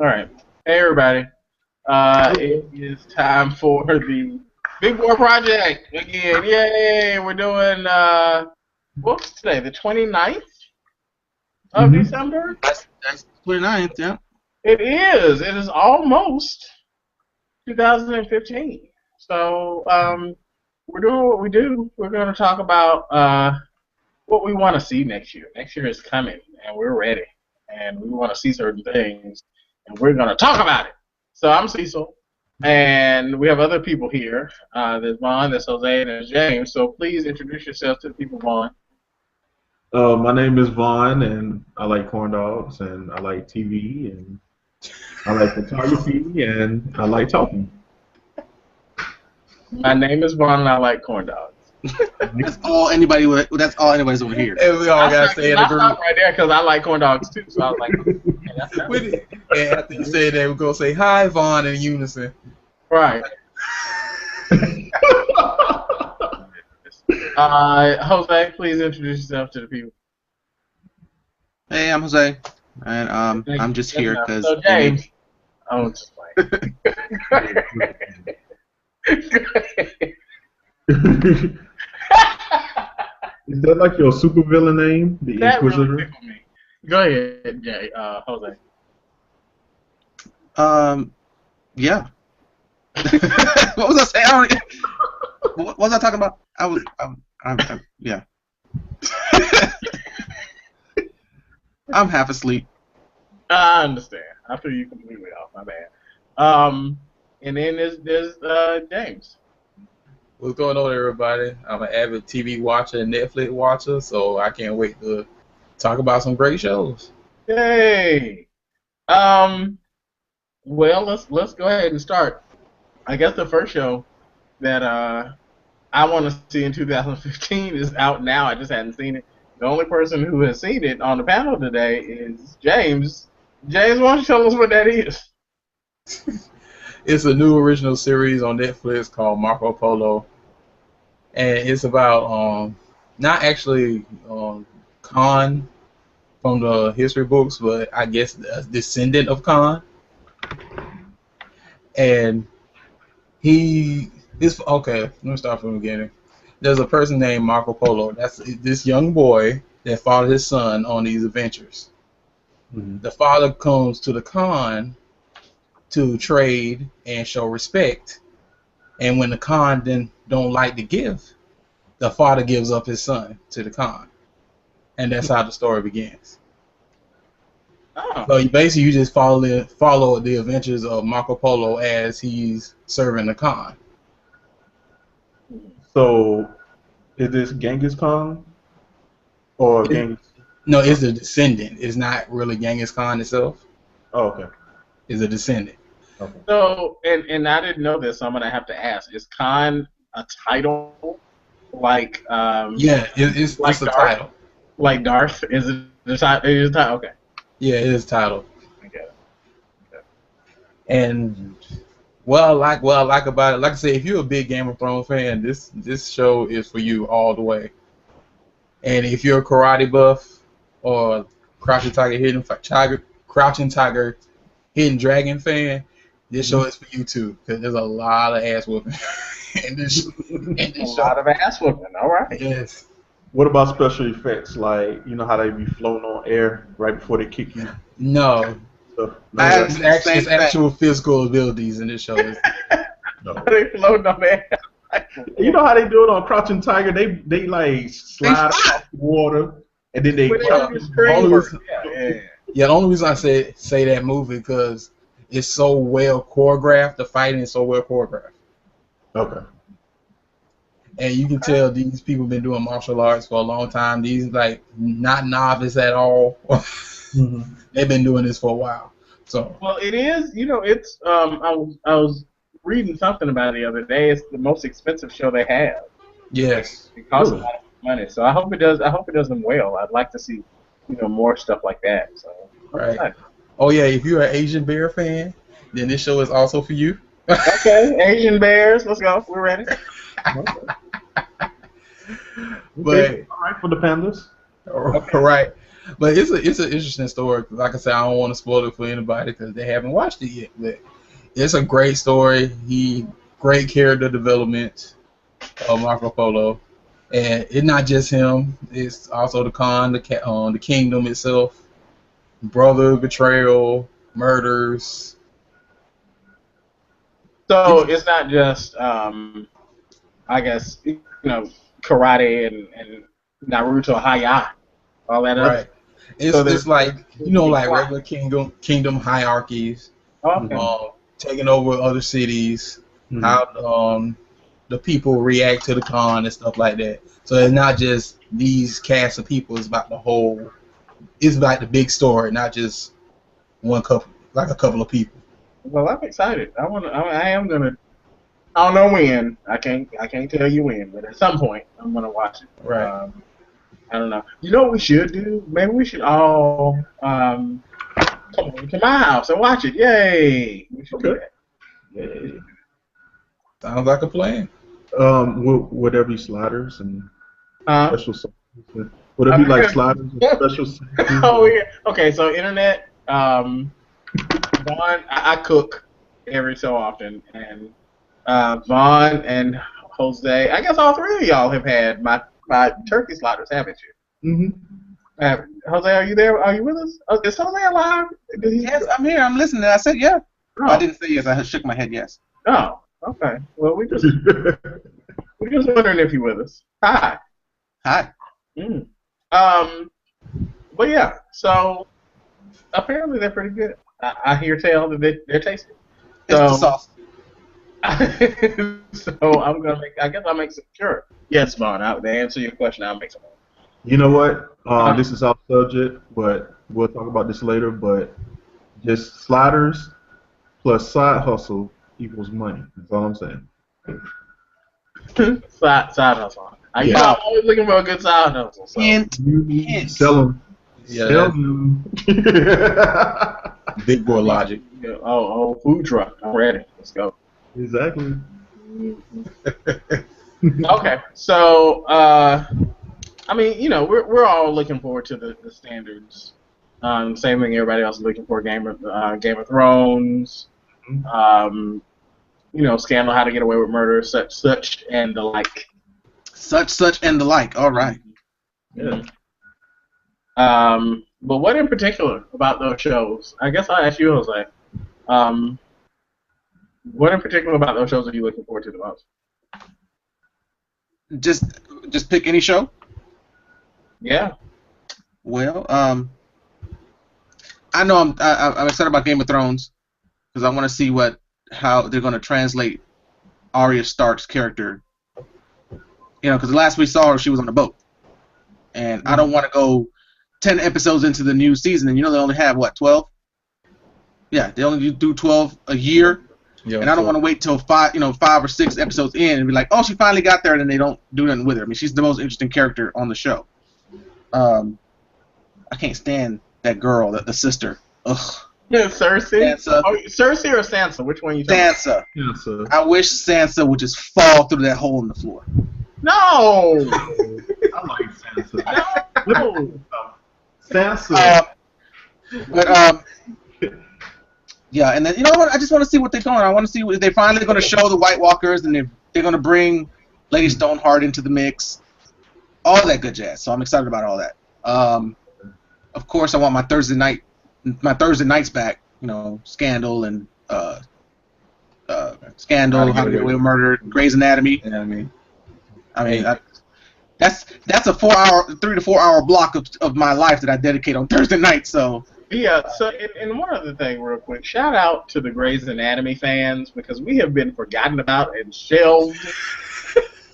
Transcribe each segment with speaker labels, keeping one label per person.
Speaker 1: All right. Hey, everybody. It is time for the Big Boy Project again. Yay! We're doing, what's today? The 29th of
Speaker 2: Mm-hmm.
Speaker 1: December?
Speaker 3: That's 29th, yeah.
Speaker 1: It is. It is almost 2015. So, we're doing what we do. We're going to talk about what we want to see next year. Next year is coming, and we're ready. And we want to see certain things, and we're going to talk about it. So I'm Cecil, and we have other people here. There's Vaughn, there's Jose, and there's James. So please introduce yourself to the people, Vaughn.
Speaker 2: My name is Vaughn, and I like corn dogs, and I like TV, and I like photography, and I like talking.
Speaker 1: My name is Vaughn, and I like corn dogs.
Speaker 3: That's all anybody. That's all anybody's over here.
Speaker 4: And we all gotta stay in the
Speaker 1: I
Speaker 4: group.
Speaker 1: stopped right there because I like corn dogs too. So I was like, yeah, that's
Speaker 4: And after you say that, we're gonna say hi, Vaughn, in unison.
Speaker 1: right. Jose, please introduce yourself to the people.
Speaker 3: Hey, I'm Jose, and I'm just here because.
Speaker 1: So James. Oh, just playing.
Speaker 2: Is that like your supervillain name, the
Speaker 1: That
Speaker 2: Inquisitor?
Speaker 1: really tickled me. Go ahead, Jay. Jose.
Speaker 3: Yeah. What was I saying? What was I talking about? Yeah. I'm half asleep.
Speaker 1: I understand. I threw you completely off. My bad. And then there's James.
Speaker 4: What's going on, everybody? I'm an avid TV watcher and Netflix watcher, so I can't wait to talk about some great shows.
Speaker 1: Yay! Well, let's go ahead and start. I guess the first show that I want to see in 2015 is out now. I just hadn't seen it. The only person who has seen it on the panel today is James. James, why don't you tell us what that is?
Speaker 4: It's a new original series on Netflix called Marco Polo, and it's about not actually Khan from the history books, but I guess a descendant of Khan. And okay. Let me start from the beginning. There's a person named Marco Polo. That's this young boy that followed his son on these adventures.
Speaker 2: Mm-hmm.
Speaker 4: The father comes to the Khan to trade and show respect, and when the Khan then don't like the gift, the father gives up his son to the Khan, and that's how the story begins.
Speaker 1: Oh.
Speaker 4: So basically, you just follow the adventures of Marco Polo as he's serving the Khan.
Speaker 2: So, is this Genghis Khan or Genghis?
Speaker 4: No, it's a descendant. It's not really Genghis Khan itself.
Speaker 2: Oh, okay.
Speaker 4: It's a descendant.
Speaker 2: Okay.
Speaker 1: So, and I didn't know this, so I'm gonna have to ask: is Khan a title? Like,
Speaker 4: Yeah, it's
Speaker 1: like
Speaker 4: a
Speaker 1: Darth?
Speaker 4: title.
Speaker 1: Like Darth? Is it the title? Is it title? Okay.
Speaker 4: Yeah, it is title.
Speaker 1: I get it.
Speaker 4: And what I like about it, like I said, if you're a big Game of Thrones fan, this show is for you all the way. And if you're a karate buff or Crouching Tiger, Hidden Dragon fan, this show is for you too, because there's a lot of ass whooping in this
Speaker 1: A lot of ass whooping. All right.
Speaker 4: Yes.
Speaker 2: What about special effects? Like, you know how they be floating on air right before they kick you?
Speaker 4: No.
Speaker 2: Stuff?
Speaker 3: I
Speaker 2: No,
Speaker 3: have-
Speaker 4: It's actual physical abilities in this show.
Speaker 2: no.
Speaker 1: They floating on there.
Speaker 2: You know how they do it on Crouching Tiger? They like slide across the water and then they
Speaker 1: But they
Speaker 2: jump.
Speaker 1: do the screen
Speaker 4: Only
Speaker 1: work.
Speaker 4: reason-
Speaker 1: Yeah.
Speaker 4: Yeah, the only reason I say that movie because it's so well choreographed. The fighting is so well choreographed,
Speaker 2: Okay.
Speaker 4: and you can tell these people been doing martial arts for a long time. These like not novice at all.
Speaker 2: Mm-hmm.
Speaker 4: They've been doing this for a while. So
Speaker 1: Well, it is. You know, it's. I was reading something about it the other day. It's the most expensive show they have.
Speaker 4: yes,
Speaker 1: It costs
Speaker 2: Really?
Speaker 1: a lot of money. So I hope it does. I hope it does them well. I'd like to see, more stuff like that. So.
Speaker 4: right. Oh yeah, if you're an Asian Bear fan, then this show is also for you.
Speaker 1: Okay, Asian Bears. Let's go. We're ready.
Speaker 4: But
Speaker 2: All right for the pandas.
Speaker 4: right. But it's an interesting story. Like I said, I don't want to spoil it for anybody because they haven't watched it yet. But it's a great story. Great character development of Marco Polo, and it's not just him. It's also the Khan, the kingdom itself, brother betrayal, murders.
Speaker 1: So it's not just, I guess, karate and Naruto Haya, all that other.
Speaker 4: Right. It's like like regular kingdom hierarchies, taking over other cities, how the people react to the Khan and stuff like that. So it's not just these cast of people. It's about the whole. It's like the big story, not just a couple of people.
Speaker 1: Well, I'm excited. I am gonna. I don't know when. I can't tell you when, but at some point I'm gonna watch it.
Speaker 4: Right.
Speaker 1: I don't know. You know what we should do? Maybe we should all come over to my house and watch it. Yay! We should do that. Yay.
Speaker 4: Sounds like a plan.
Speaker 2: Would there be sliders and special sauces? Would there be like sliders and special sauces?
Speaker 1: Oh yeah. Okay, so internet. Vaughn, I cook every so often, and Vaughn and Jose. I guess all three of y'all have had my turkey sliders, haven't you? Mm-hmm. Jose, are you there? Are you with us? Is Jose alive?
Speaker 3: Yes, I'm here. I'm listening. I said yeah.
Speaker 1: Oh.
Speaker 3: I didn't say yes. I shook my head yes.
Speaker 1: Oh, okay. Well, we're just wondering if you're with us. Hi.
Speaker 3: Hi.
Speaker 1: But yeah. So apparently they're pretty good. I hear tell that they're tasty.
Speaker 3: It's the sauce.
Speaker 1: So I'm gonna make. I guess I'll make some. Sure. Yes, Vaughn. To answer your question, I'll make some.
Speaker 2: You know what? This is off subject, but we'll talk about this later. But just sliders plus side hustle equals money. That's all I'm saying.
Speaker 1: Side hustle. I'm always looking for a good side hustle. So.
Speaker 3: Hint.
Speaker 2: Sell them.
Speaker 4: Yeah,
Speaker 2: sell them.
Speaker 4: Big boy logic.
Speaker 1: Oh, food truck. I'm ready. Let's go.
Speaker 2: Exactly.
Speaker 1: Okay, so I mean, we're all looking forward to the standards. Same thing everybody else is looking for. Game of Thrones. Scandal, How to Get Away with Murder, such and the like.
Speaker 3: Such and the like. All right.
Speaker 1: Yeah. But what in particular about those shows? I guess I'll ask you, Jose. What in particular about those shows are you looking forward to the most?
Speaker 3: Just pick any show.
Speaker 1: Yeah.
Speaker 3: Well, I know I'm excited about Game of Thrones because I want to see how they're going to translate Arya Stark's character. Because the last we saw her, she was on the boat, and I don't want to go 10 episodes into the new season, and they only have 12? Yeah, they only do 12 a year. Yeah, and I don't want to wait till 5 or 6 episodes in and be like, oh, she finally got there, and then they don't do nothing with her. I mean, she's the most interesting character on the show. I can't stand that girl, the sister. Ugh.
Speaker 1: Yeah, Cersei.
Speaker 3: Sansa.
Speaker 1: Oh, Cersei or Sansa? Which one you talking
Speaker 3: Sansa.
Speaker 2: Sansa.
Speaker 3: I wish Sansa would just fall through that hole in the floor.
Speaker 1: No.
Speaker 2: I like Sansa.
Speaker 1: No.
Speaker 2: Sansa.
Speaker 3: Yeah, and then you know what? I just want to see what they're doing. I want to see if they're finally going to show the White Walkers, and they're going to bring Lady Stoneheart into the mix. All that good jazz. So I'm excited about all that. Of course, I want my Thursday nights back. Scandal and Scandal, How to Get Away with Murder, Grey's Anatomy. I mean, that's a 3 to 4 hour block of my life that I dedicate on Thursday night. So.
Speaker 1: Yeah, so and one other thing real quick, shout out to the Grey's Anatomy fans because we have been forgotten about and shelved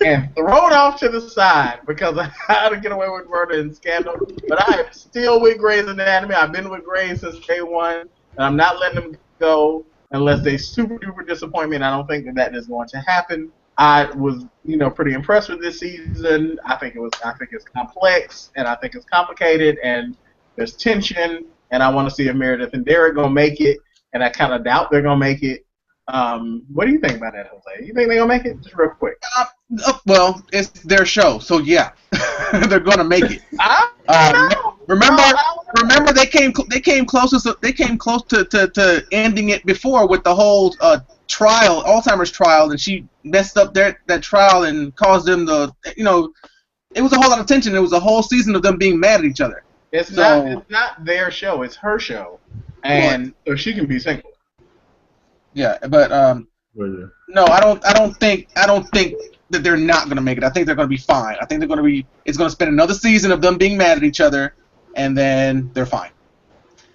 Speaker 1: and thrown off to the side because of How to Get Away with Murder and Scandal. But I am still with Grey's Anatomy. I've been with Grey's since day one, and I'm not letting them go unless they super duper disappoint me, and I don't think that is going to happen. I was, pretty impressed with this season. I think it's complex, and I think it's complicated, and there's tension. And I want to see if Meredith and Derek gonna make it, and I kind of doubt they're gonna make it. What do you think about that, Jose? You think they're gonna make it? Just real quick.
Speaker 3: Well, it's their show, so yeah, they're gonna make it.
Speaker 1: I don't know.
Speaker 3: Remember they came close to ending it before with the whole trial, Alzheimer's trial, and she messed up that trial and caused them it was a whole lot of tension. It was a whole season of them being mad at each other.
Speaker 1: It's not their show. It's her show, and so she can be single.
Speaker 3: Yeah, but no, I don't think that they're not gonna make it. I think they're gonna be fine. I think it's gonna spend another season of them being mad at each other, and then they're fine.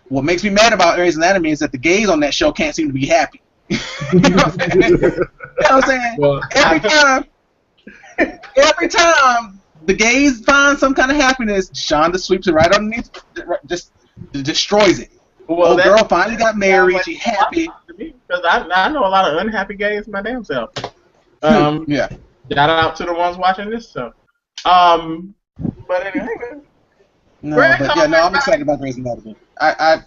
Speaker 3: What makes me mad about Grey's Anatomy is that the gays on that show can't seem to be happy. You know what I'm saying?
Speaker 4: Well,
Speaker 3: every time the gays find some kind of happiness, Shonda sweeps it right underneath, just destroys it.
Speaker 1: Well,
Speaker 3: girl finally got married. She's happy.
Speaker 1: Because I know a lot of unhappy gays my damn self.
Speaker 3: Yeah.
Speaker 1: Shout out to the ones watching this. So, but anyway.
Speaker 3: No, but yeah, no, I'm excited about Grey's Anatomy. That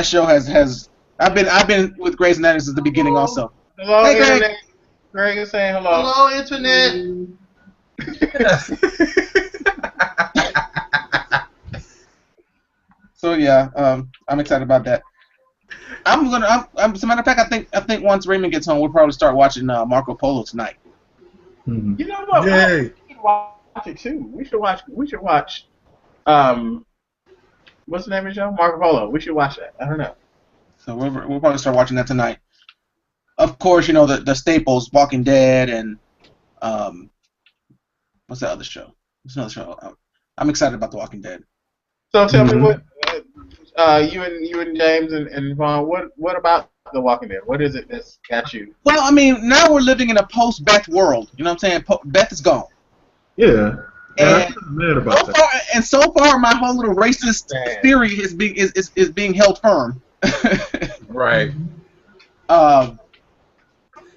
Speaker 3: show has I've been with Grey's Anatomy since the beginning also.
Speaker 1: Hello,
Speaker 3: hey, Greg.
Speaker 1: Internet. Greg is saying hello.
Speaker 5: Hello, Internet.
Speaker 3: So yeah, I'm excited about that. As a matter of fact, I think once Raymond gets home, we'll probably start watching Marco Polo tonight.
Speaker 2: Mm-hmm.
Speaker 1: You know what?
Speaker 4: Yay.
Speaker 1: We should watch it too. We should watch. What's the name of the show? Marco Polo. We should watch that. I don't know.
Speaker 3: So we'll probably start watching that tonight. Of course, the staples, Walking Dead, and what's that other show? What's another show? I'm excited about The Walking Dead.
Speaker 1: So tell me what you and James and Vaughn. What about The Walking Dead? What is it that's got you?
Speaker 3: Well, I mean, now we're living in a post-Beth world. You know what I'm saying? Beth is gone.
Speaker 2: Yeah.
Speaker 3: And
Speaker 2: I'm mad about that.
Speaker 3: So far, my whole little racist theory is being held firm.
Speaker 4: Right.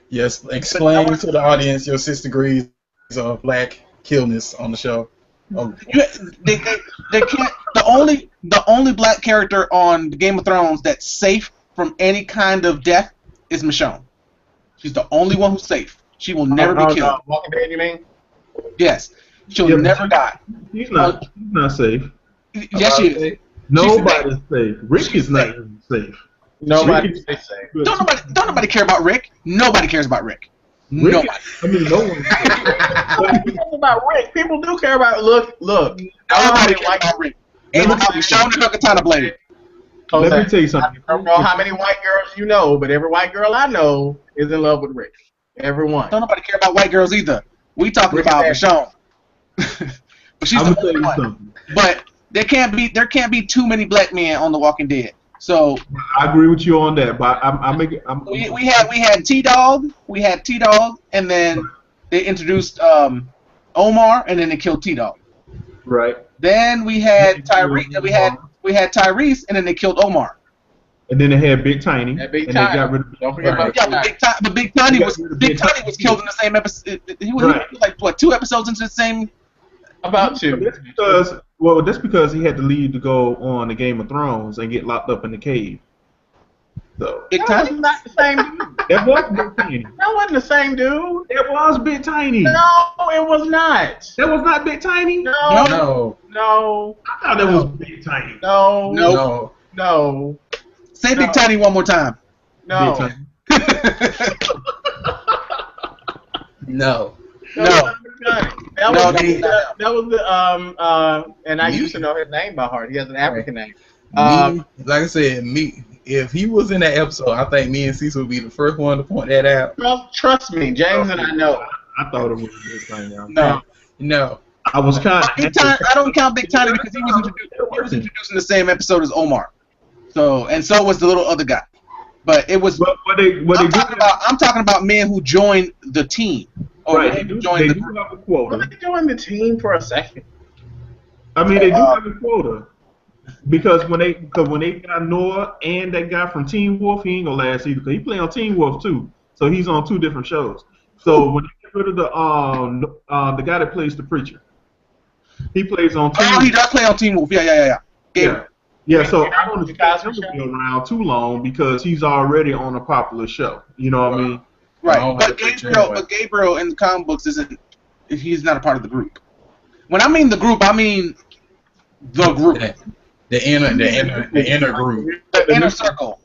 Speaker 4: Yes. Explain to the audience your 6 degrees of black killness on the show. Oh.
Speaker 3: They can't. The only black character on Game of Thrones that's safe from any kind of death is Michonne. She's the only one who's safe. She will never be killed.
Speaker 1: Walking Dead, you mean?
Speaker 3: Yes. She'll never die.
Speaker 2: She's not safe.
Speaker 3: Yes, she is.
Speaker 2: Nobody's safe. Rick is not even safe.
Speaker 1: Nobody's safe.
Speaker 3: Don't nobody care about Rick. Nobody cares about Rick. Nobody.
Speaker 2: I mean, no one
Speaker 1: Nobody cares about Rick. People do care about. Look.
Speaker 3: Nobody cares about Rick. Ain't nobody showing the katana blade.
Speaker 2: Let me tell you something.
Speaker 1: I don't know how many white girls you know, but every white girl I know is in love with Rick. Everyone.
Speaker 3: Don't nobody care about white girls either. We talking about Michonne. But she's the only one. But there can't be too many black men on The Walking Dead. So
Speaker 2: I agree with you on that, but
Speaker 3: we had T-Dog, and then they introduced Omar, and then they killed T-Dog.
Speaker 2: Right.
Speaker 3: Then we had Tyrese, and then they killed Omar.
Speaker 2: And then they had Big Tiny.
Speaker 1: And Big
Speaker 2: and
Speaker 1: Tiny.
Speaker 2: They got rid of,
Speaker 1: Don't forget about
Speaker 3: but Big Tiny was killed in the same episode. He was like 2 episodes into the same.
Speaker 1: About 2.
Speaker 2: That's because he had to leave to go on the Game of Thrones and get locked up in the cave. So
Speaker 3: Big Tiny?
Speaker 1: Was not the same dude.
Speaker 2: That was Big Tiny.
Speaker 1: That wasn't the same dude.
Speaker 2: That was Big Tiny.
Speaker 1: No, it was not.
Speaker 2: That was not Big Tiny?
Speaker 1: No.
Speaker 2: I thought that was Big Tiny.
Speaker 1: No.
Speaker 3: Say Big Tiny one more time.
Speaker 1: No.
Speaker 2: Big Tiny.
Speaker 4: No.
Speaker 1: That was the and I used to know his name by heart. He has an African name.
Speaker 4: Like I said, if he was in that episode, I think me and Cecil would be the first one to point that out.
Speaker 1: Well, trust me, James and I know.
Speaker 2: I thought it was Big Tiny.
Speaker 3: No.
Speaker 2: I was kind of.
Speaker 3: I don't count Big Tiny because he was introduced in the same episode as Omar. So was the little other guy. But it was. I'm talking about men who joined the team.
Speaker 2: Right, they do have a quota.
Speaker 1: Well, they joined the team for a second.
Speaker 2: I mean, they do have a quota because when they got Noah and that guy from Teen Wolf, he ain't gonna last either because he play on Teen Wolf too. So he's on 2 different shows. So when they get rid of the guy that plays the preacher, he plays on Teen Wolf.
Speaker 3: Oh, he does play on Teen Wolf. Yeah. Gabriel.
Speaker 2: Yeah, so I don't expect him to be around too long because he's already on a popular show. You know what I mean?
Speaker 3: Right, but Gabriel in the comic books he's not a part of the group. When I mean the group, I mean the group,
Speaker 4: The inner group.
Speaker 3: the inner circle.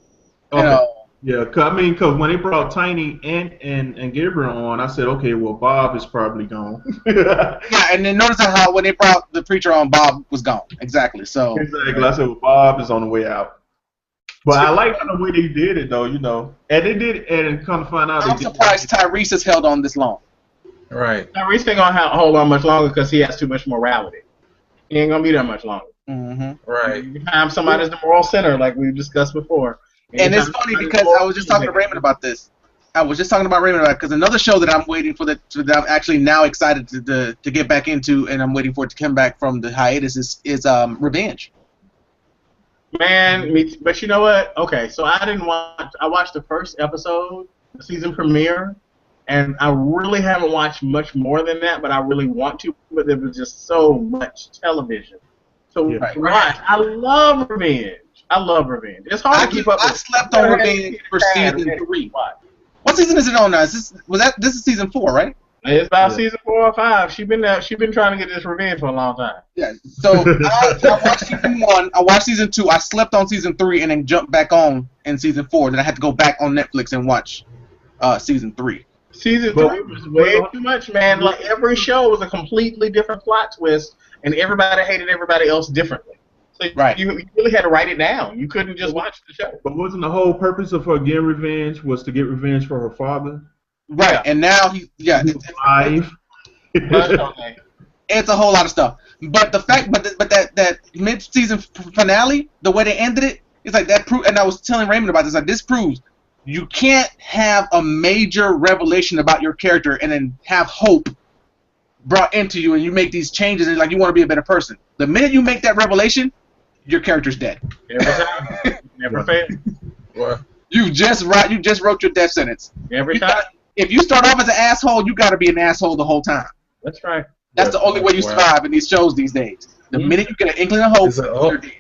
Speaker 3: You
Speaker 2: Okay.
Speaker 3: know,
Speaker 2: Yeah, cause when they brought Tiny and Gabriel on, I said, okay, well Bob is probably gone.
Speaker 3: yeah, and then notice how when they brought the preacher on, Bob was gone. Exactly. So
Speaker 2: Exactly. I said, well, Bob is on the way out. But I like the way they did it, though, you know. And they did, and come to find out,
Speaker 3: I'm surprised Tyrese has held on this long.
Speaker 4: Right.
Speaker 1: Tyrese ain't gonna hold on much longer because he has too much morality. He ain't gonna be there much longer.
Speaker 3: Mm-hmm.
Speaker 4: Right.
Speaker 1: Anytime somebody's the moral center, like we discussed before.
Speaker 3: And it's funny because I was just talking to Raymond about this. I was just talking about Raymond about because another show that I'm waiting for that I'm actually now excited to get back into, and I'm waiting for it to come back from the hiatus is Revenge.
Speaker 1: Man, but you know what? Okay, so I watched the first episode, the season premiere, and I really haven't watched much more than that, but I really want to, but there was just so much television. So
Speaker 2: Yeah.
Speaker 1: right. I love Revenge. It's hard to keep up with.
Speaker 3: I slept on Revenge for season 3. What season is it on now? This is season 4, right?
Speaker 1: It's about season 4 or 5. She been trying to get this Revenge for a long time.
Speaker 3: Yeah. So I watched season 1. I watched season 2. I slept on season 3 and then jumped back on in season 4. Then I had to go back on Netflix and watch season 3.
Speaker 1: Season 3 was way too much, man. Like every show was a completely different plot twist, and everybody hated everybody else differently. So
Speaker 3: Right.
Speaker 1: you really had to write it down. You couldn't just watch the show.
Speaker 2: But wasn't the whole purpose of her getting revenge was to get revenge for her father?
Speaker 3: Right.
Speaker 1: Yeah.
Speaker 3: And now
Speaker 2: He was alive.
Speaker 1: But, okay.
Speaker 3: it's a whole lot of stuff. But the fact, but that mid-season finale, the way they ended it, it's like that. And I was telling Raymond about this. Like this proves you can't have a major revelation about your character and then have hope brought into you, and you make these changes, and like you want to be a better person. The minute you make that revelation, your character's dead.
Speaker 1: Every time. Never fail.
Speaker 4: Well,
Speaker 3: You just wrote your death sentence.
Speaker 1: Every time.
Speaker 3: If you start off as an asshole, you got to be an asshole the whole time.
Speaker 1: That's right.
Speaker 3: That's the only way you survive in these shows these days. The minute you get an inkling of hope, you're dead.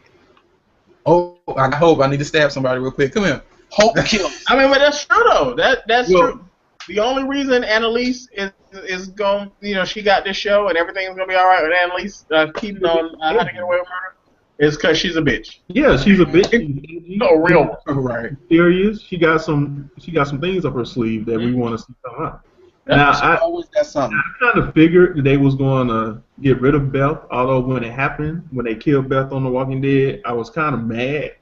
Speaker 4: oh, I hope I need to stab somebody real quick. Come here.
Speaker 3: Hope kills.
Speaker 1: I mean, but that's true though. That's
Speaker 2: Well-
Speaker 1: true. The only reason Annalise is going, she got this show and everything's gonna be all right with Annalise keeping on How to Get Away with Murder is because she's a bitch.
Speaker 2: Yeah, she's a bitch. She's
Speaker 1: No, a real one.
Speaker 4: Right.
Speaker 2: serious. She got some things up her sleeve that we want to see come out. Now,
Speaker 3: She
Speaker 2: I
Speaker 3: always got something.
Speaker 2: kind of figured that they was going to get rid of Beth, although when it happened, when they killed Beth on The Walking Dead, I was kind of mad.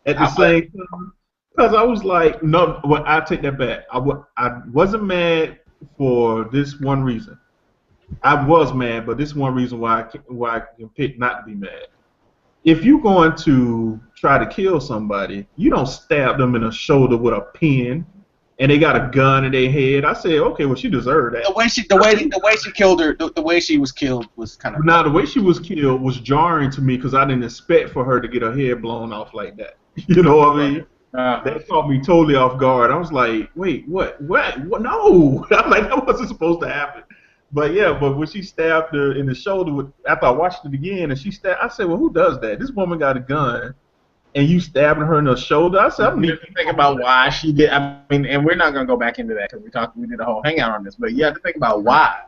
Speaker 2: At the same time, because I was like, no, well, I take that back. I wasn't mad for this one reason. I was mad, but this one reason why I can pick not to be mad. If you're going to try to kill somebody, you don't stab them in the shoulder with a pin, and they got a gun in their head. I said, okay, well, she deserved that.
Speaker 3: The way she killed her, the way she was killed was kind of.
Speaker 2: Now, the way she was killed was jarring to me because I didn't expect for her to get her head blown off like that. You know what I mean? That caught me totally off guard. I was like, wait, what? No! I'm like, that wasn't supposed to happen. But yeah, but when she stabbed her in the shoulder, after I watched it again, and she stabbed, I said, well, who does that? This woman got a gun, and you stabbing her in the shoulder? I said,
Speaker 1: You have to think about why she did. I mean, and we're not gonna go back into that because we did a whole hangout on this. But you have to think about why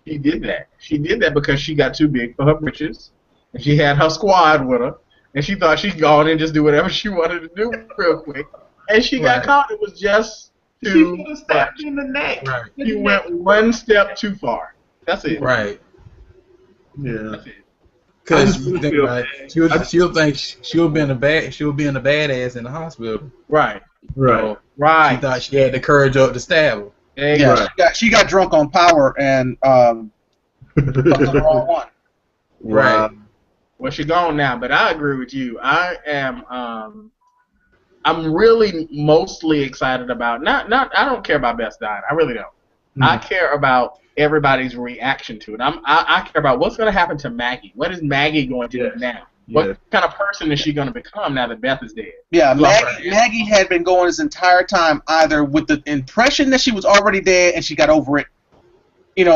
Speaker 1: she did that. She did that because she got too big for her britches, and she had her squad with her, and she thought she could go on and just do whatever she wanted to do real quick, and she got caught. It was just too
Speaker 2: she stabbed you in the neck.
Speaker 4: Right.
Speaker 1: You went one step too far. That's it.
Speaker 4: Right.
Speaker 2: Yeah.
Speaker 1: That's it.
Speaker 4: Because
Speaker 2: I just
Speaker 4: think
Speaker 2: feel
Speaker 4: about it, she'll think she'll be in a badass in the hospital.
Speaker 1: Right.
Speaker 2: Right.
Speaker 4: So
Speaker 1: Right.
Speaker 4: she thought she had the courage up to stab her.
Speaker 3: Yeah, she got drunk on power and fucked the wrong one.
Speaker 4: Right.
Speaker 1: Well, she's gone now, but I agree with you. I am. I'm really mostly excited about not. I don't care about Beth dying. I really don't. I care about everybody's reaction to it. I care about what's going to happen to Maggie. What is Maggie going to do now? What kind of person is she going to become now that Beth is dead?
Speaker 3: Yeah, Maggie had been going this entire time either with the impression that she was already dead and she got over it, in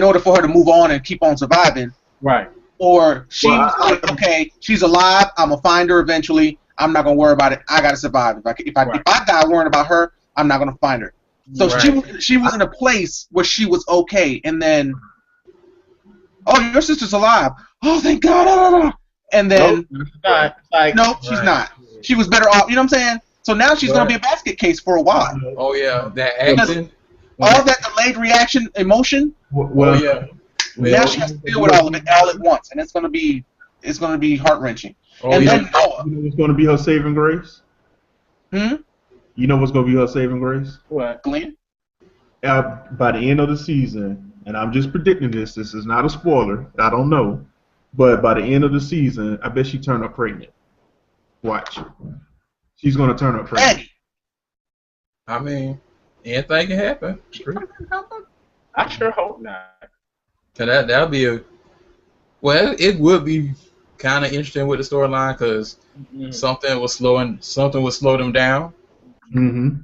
Speaker 3: order for her to move on and keep on surviving.
Speaker 1: Right.
Speaker 3: Or she was like, okay, she's alive. I'm gonna find her eventually. I'm not gonna worry about it. I gotta survive. If I die worrying about her, I'm not gonna find her. So she was in a place where she was okay, and then, oh, your sister's alive. Oh, thank God! and then
Speaker 1: Nope, it's not. It's like,
Speaker 3: nope, she's
Speaker 2: Right.
Speaker 3: not. She was better off. You know what I'm saying? So now she's gonna
Speaker 4: Right.
Speaker 3: be a basket case for a while.
Speaker 4: Oh yeah, that acting.
Speaker 3: All that delayed reaction emotion.
Speaker 2: Well,
Speaker 4: Oh yeah.
Speaker 3: Now she has to deal with all of it all at once, and it's gonna be heart wrenching.
Speaker 4: Oh
Speaker 3: And
Speaker 4: yeah.
Speaker 3: then Noah.
Speaker 2: You know what's going to be her saving grace?
Speaker 3: Hmm?
Speaker 2: You know what's going to be her saving grace?
Speaker 1: what?
Speaker 3: Glenn?
Speaker 2: By the end of the season, and I'm just predicting this. This is not a spoiler. I don't know, but by the end of the season, I bet she turned up pregnant. Watch. She's going to turn up pregnant.
Speaker 3: Eddie.
Speaker 4: I mean, anything can happen.
Speaker 1: I sure hope not.
Speaker 4: So that'll be it would be kind of interesting with the storyline because something will slow them down.
Speaker 2: Mm-hmm.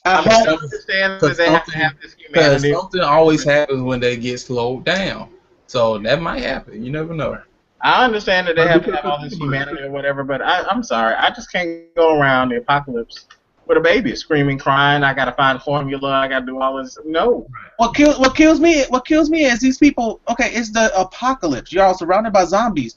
Speaker 3: I
Speaker 1: I
Speaker 3: hope.
Speaker 1: understand that they have to have this
Speaker 4: Because
Speaker 1: humanity.
Speaker 4: something always happens when they get slowed down. So that might happen. You never know.
Speaker 1: I understand that they have to have all this humanity or whatever, but I'm sorry. I just can't go around the apocalypse with a baby screaming, crying. I gotta find formula. I gotta do all this. No.
Speaker 3: What kills me is these people. Okay, it's the apocalypse. You're all surrounded by zombies.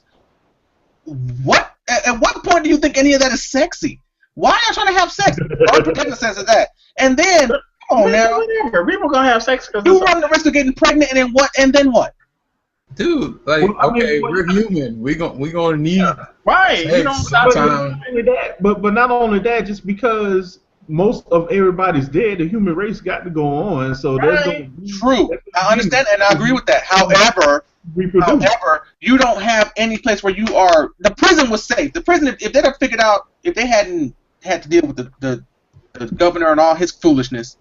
Speaker 3: What? At what point do you think any of that is sexy? Why are you trying to have sex? Don't protect the sense of that. And then, come on now,
Speaker 1: Whatever. People gonna have sex because
Speaker 3: you run the risk of getting pregnant, and then what? And then what?
Speaker 4: Dude, like,
Speaker 2: Well, I mean,
Speaker 4: okay,
Speaker 2: what-
Speaker 4: we're human. We gonna need
Speaker 1: right.
Speaker 4: sex
Speaker 1: You don't
Speaker 4: sometime.
Speaker 2: But not only that, just because most of everybody's dead, the human race got to go on. So there's
Speaker 1: Right.
Speaker 2: going to be
Speaker 3: True. I understand, and I agree with that. However, you don't have any place where you are. The prison was safe. The prison, if they'd have figured out, if they hadn't had to deal with the governor and all his foolishness,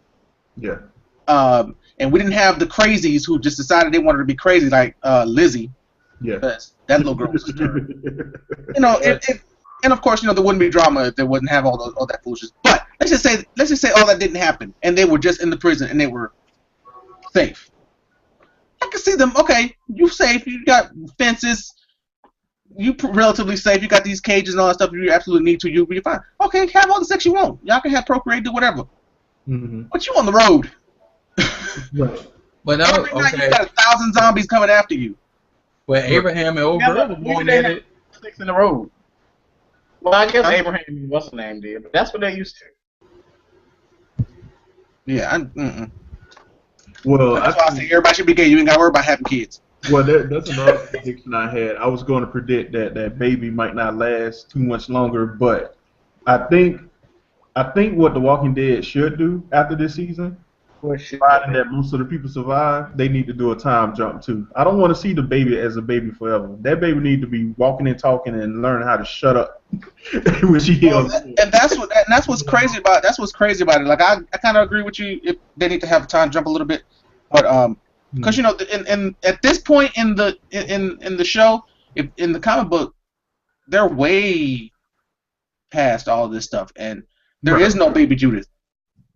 Speaker 2: Yeah.
Speaker 3: and we didn't have the crazies who just decided they wanted to be crazy, like Lizzie.
Speaker 2: Yeah.
Speaker 3: Because that little girl was disturbed. You know, and of course, you know, there wouldn't be drama if they wouldn't have all that foolishness. But let's just say all that didn't happen, and they were just in the prison and they were safe. I can see them. Okay, you safe. You got fences. You relatively safe. You got these cages and all that stuff. You absolutely need to. You're fine. Okay, have all the sex you want. Y'all can have procreate, do whatever.
Speaker 2: Mm-hmm.
Speaker 3: But you on the road.
Speaker 2: Right.
Speaker 4: But no,
Speaker 3: Every night
Speaker 4: okay.
Speaker 3: you got 1,000 zombies coming after you.
Speaker 4: But Abraham and old
Speaker 1: Yeah,
Speaker 4: girl
Speaker 1: but
Speaker 4: were
Speaker 1: maybe
Speaker 4: going
Speaker 1: they
Speaker 4: at
Speaker 1: have
Speaker 4: it.
Speaker 1: sex in the road. Well, I guess
Speaker 3: Huh?
Speaker 1: Abraham and what's the name did, but that's what they used to.
Speaker 3: Yeah,
Speaker 2: Well,
Speaker 3: that's why I say everybody should be gay. You ain't got to worry about having kids.
Speaker 2: that's another prediction I had. I was going to predict that baby might not last too much longer, but I think what The Walking Dead should do after this season, providing that most of the people survive, they need to do a time jump too. I don't want to see the baby as a baby forever. That baby need to be walking and talking and learning how to shut up when she heals.
Speaker 3: And that's what's crazy about it. Like I kind of agree with you. If they need to have a time jump a little bit, but because you know, in at this point in the show, in the comic book, they're way past all of this stuff, and there is no baby Judith.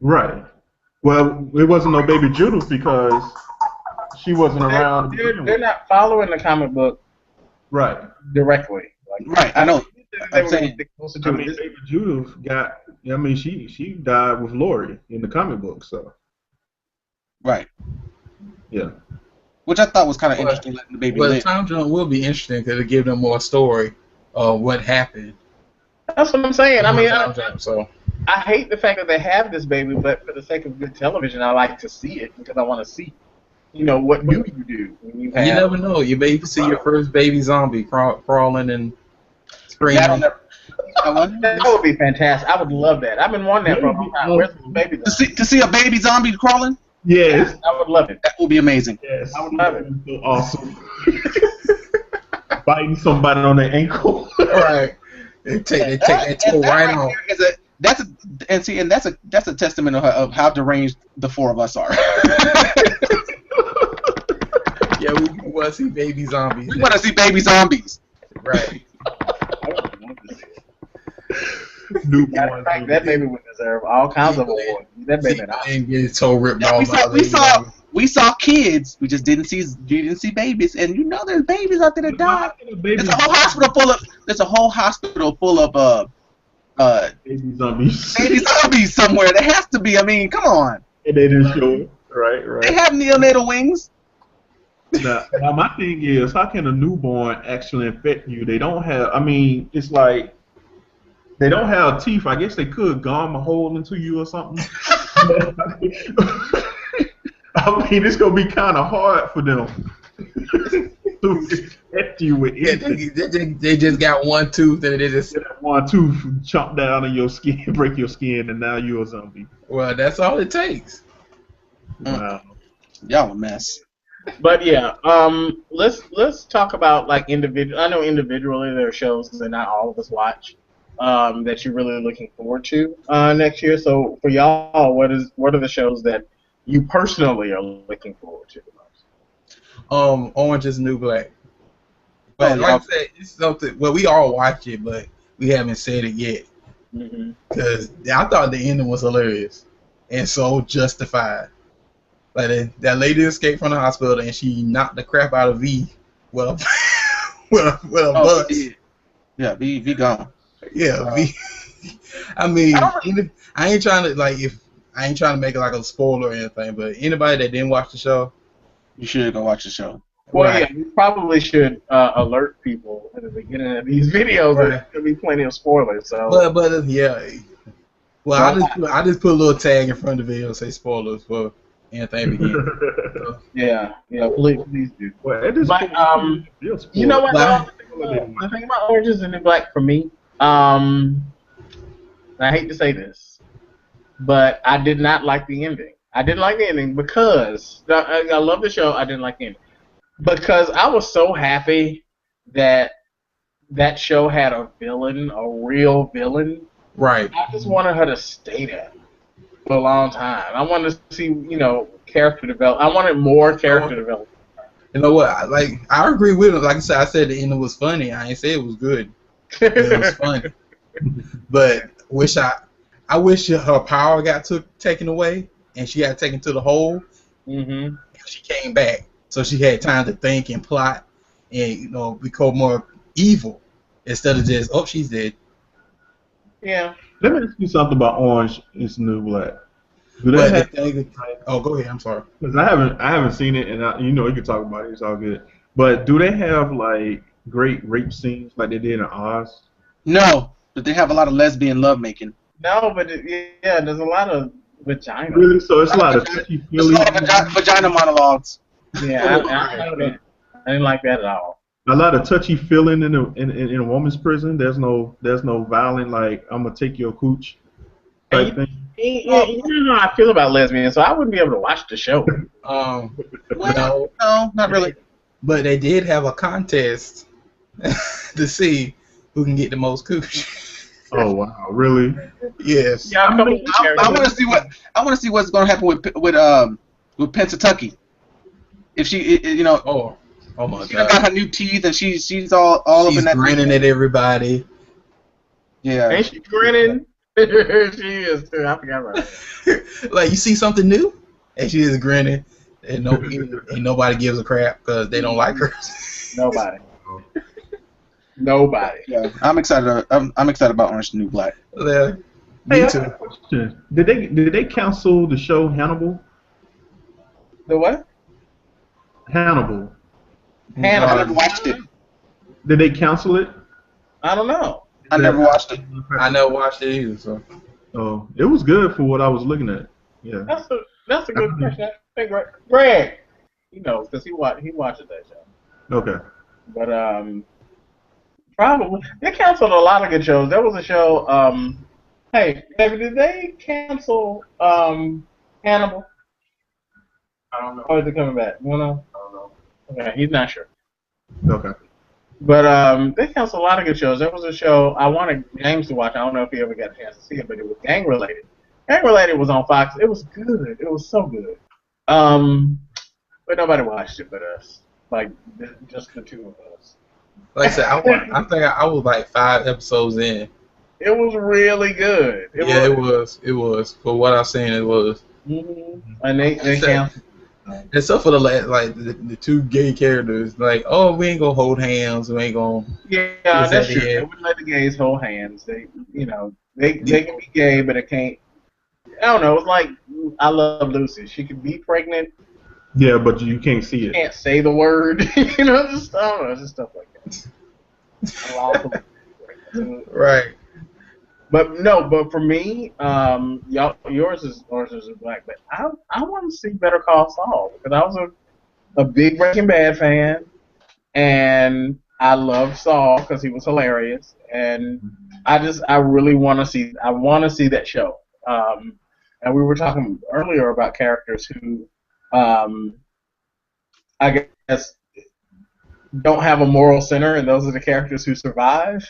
Speaker 2: Right. Well, it wasn't no baby Judith because she wasn't around.
Speaker 1: They're not following the comic book
Speaker 2: Right.
Speaker 1: directly. Like,
Speaker 3: Right, I know.
Speaker 1: They
Speaker 3: I'm
Speaker 1: were
Speaker 3: saying-
Speaker 1: gonna stick closer
Speaker 2: I
Speaker 1: to
Speaker 2: mean,
Speaker 1: this.
Speaker 2: baby Judith got. I mean, she died with Lori in the comic book. So
Speaker 3: Right,
Speaker 2: yeah.
Speaker 3: which I thought was kind of
Speaker 4: Well,
Speaker 3: interesting, letting the baby
Speaker 4: Well, the
Speaker 3: live.
Speaker 4: time jump will be interesting because it give them more story of what happened.
Speaker 1: That's what I'm saying. I mean,
Speaker 4: Time jump, so
Speaker 1: I hate the fact that they have this baby, but for the sake of good television, I like to see it because I want to see, you know, what do you do when you have.
Speaker 4: you never know. You may see your first baby zombie crawling and screaming.
Speaker 3: That'll never.
Speaker 1: That would be fantastic. I would love that. I've been wanting that for a long time. Where's the baby?
Speaker 3: To see a baby zombie crawling,
Speaker 2: Yes.
Speaker 1: I would love it.
Speaker 3: that would be amazing.
Speaker 2: Yes.
Speaker 1: I would love it.
Speaker 2: So awesome. Biting somebody on the ankle.
Speaker 4: Right. They take that toe
Speaker 3: And that
Speaker 4: right off.
Speaker 3: there is that's a testament of how deranged the four of us are.
Speaker 4: Yeah, we want to see baby zombies.
Speaker 3: We want to see baby zombies.
Speaker 4: Right.
Speaker 2: Newborn.
Speaker 1: That baby would deserve all kinds of awards. That baby.
Speaker 4: And get his toe ripped
Speaker 3: Yeah,
Speaker 4: off.
Speaker 3: we saw kids. We just didn't see babies, and you know there's babies out there that died. There's a whole hospital full of
Speaker 2: baby zombies.
Speaker 3: baby zombies somewhere. There has to be. I mean, come on.
Speaker 2: And they didn't show it. Right.
Speaker 3: They have neonatal wings.
Speaker 2: Now my thing is, how can a newborn actually infect you? They don't have. I mean, it's like they don't have teeth. I guess they could gum a hole into you or something. I mean, it's gonna be kind of hard for them to infect you with
Speaker 4: Yeah,
Speaker 2: anything.
Speaker 4: they just got one tooth and they just.
Speaker 2: One tooth chomp down in your skin, break your skin, and now you're a zombie.
Speaker 4: Well, that's all it takes.
Speaker 2: Wow.
Speaker 3: Y'all a mess.
Speaker 1: But yeah, let's talk about like individual. I know individually there are shows that not all of us watch that you're really looking forward to next year. So for y'all, what are the shows that you personally are looking forward to the most?
Speaker 4: Orange is the New Black. But like I said, it's something. Well, we all watch it, but we haven't said it yet because I thought the ending was hilarious and so justified. Like that lady escaped from the hospital and she knocked the crap out of V with a bus.
Speaker 3: Yeah, V gone.
Speaker 4: Yeah, V. I mean, I ain't trying to make it like a spoiler or anything, but anybody that didn't watch the show,
Speaker 3: you should go watch the show.
Speaker 1: Well, yeah, we probably should alert people at the beginning of these videos that there's gonna be plenty of spoilers. So,
Speaker 4: but yeah. Well, I just put a little tag in front of the video and say spoilers for anything begins. So.
Speaker 1: Yeah, please do.
Speaker 2: Well,
Speaker 1: but you know what? The thing about Orange is the New Black for me, I hate to say this, but I did not like the ending. I didn't like the ending because I love the show. I didn't like the ending because I was so happy that that show had a villain, a real villain.
Speaker 4: Right.
Speaker 1: I just wanted her to stay there for a long time. I wanted to see, character development. I wanted more character development.
Speaker 4: You know what? I agree with him. Like I said, the ending was funny. I ain't say it was good. It was funny. But I wish her power got taken away and she got taken to the hole. And she came back, so she had time to think and plot and become more evil instead of just she's dead.
Speaker 1: Yeah.
Speaker 2: Let me ask you something about Orange is the New Black. Do they
Speaker 4: go ahead. I'm sorry.
Speaker 2: Because I haven't seen it, and you can talk about it. It's all good. But do they have like great rape scenes like they did in Oz?
Speaker 3: No, but they have a lot of lesbian lovemaking.
Speaker 1: No, but there's a lot of vagina.
Speaker 2: Really? So it's a lot of touchy-feely.
Speaker 3: There's a lot of vagina monologues.
Speaker 1: Yeah, I didn't like that at all.
Speaker 2: A lot of touchy feeling in a woman's prison. There's no violent like I'm gonna take your cooch type thing.
Speaker 1: Yeah, you know how I feel about lesbians, so I wouldn't be able to watch the show.
Speaker 3: No, not really.
Speaker 4: But they did have a contest to see who can get the most cooch.
Speaker 2: Oh wow, really?
Speaker 4: Yes.
Speaker 3: Yeah, I want to see what's going to happen with Pennsatucky. If she,
Speaker 4: Oh my
Speaker 3: she
Speaker 4: God!
Speaker 3: got her new teeth and she's all up in that.
Speaker 4: She's grinning at everybody.
Speaker 3: Yeah.
Speaker 1: Ain't she grinning? She is too. I forgot about that.
Speaker 4: Like you see something new, and she is grinning, and nobody gives a crap because they don't like her.
Speaker 1: Nobody.
Speaker 3: Yeah. I'm excited. I'm excited about Orange is the New Black.
Speaker 4: Yeah. Me too.
Speaker 2: Question. Did they cancel the show Hannibal?
Speaker 1: The what?
Speaker 2: Hannibal.
Speaker 3: I never watched it.
Speaker 2: Did they cancel it?
Speaker 1: I don't know.
Speaker 3: I never watched it.
Speaker 4: I never watched it either. So.
Speaker 2: Oh, it was good for what I was looking at. Yeah.
Speaker 1: That's a good question. Hey, Greg, because he watches that show.
Speaker 2: Okay.
Speaker 1: But probably they canceled a lot of good shows. There was a show. Hey, David, did they cancel Hannibal?
Speaker 2: I don't know.
Speaker 1: Or is it coming back? You know?
Speaker 2: I don't know.
Speaker 1: Okay, he's not sure.
Speaker 2: Okay.
Speaker 1: But they canceled a lot of good shows. There was a show I wanted James to watch. I don't know if he ever got a chance to see it, but it was Gang Related. Gang Related was on Fox. It was good. It was so good. But nobody watched it but us. Like just the two of us.
Speaker 4: Like I said, I think I was like 5 episodes in.
Speaker 1: It was really good.
Speaker 4: It was. For what I've seen, it was.
Speaker 1: And they canceled.
Speaker 4: Except for the 2 gay characters, we ain't gonna hold hands, we ain't gonna.
Speaker 1: Yeah, that's true. They wouldn't let the gays hold hands. They can be gay, but it can't. I don't know. It's like I Love Lucy. She could be pregnant,
Speaker 2: Yeah, but you can't see
Speaker 1: You
Speaker 2: it.
Speaker 1: can't say the word. You know, just I don't know, just stuff like that. A lot of-
Speaker 4: Right.
Speaker 1: But no, but for me, yours is Orange is the Black. But I want to see Better Call Saul because I was a big Breaking Bad fan, and I loved Saul because he was hilarious, and I really want to see that show. And we were talking earlier about characters who, I guess, don't have a moral center, and those are the characters who survive.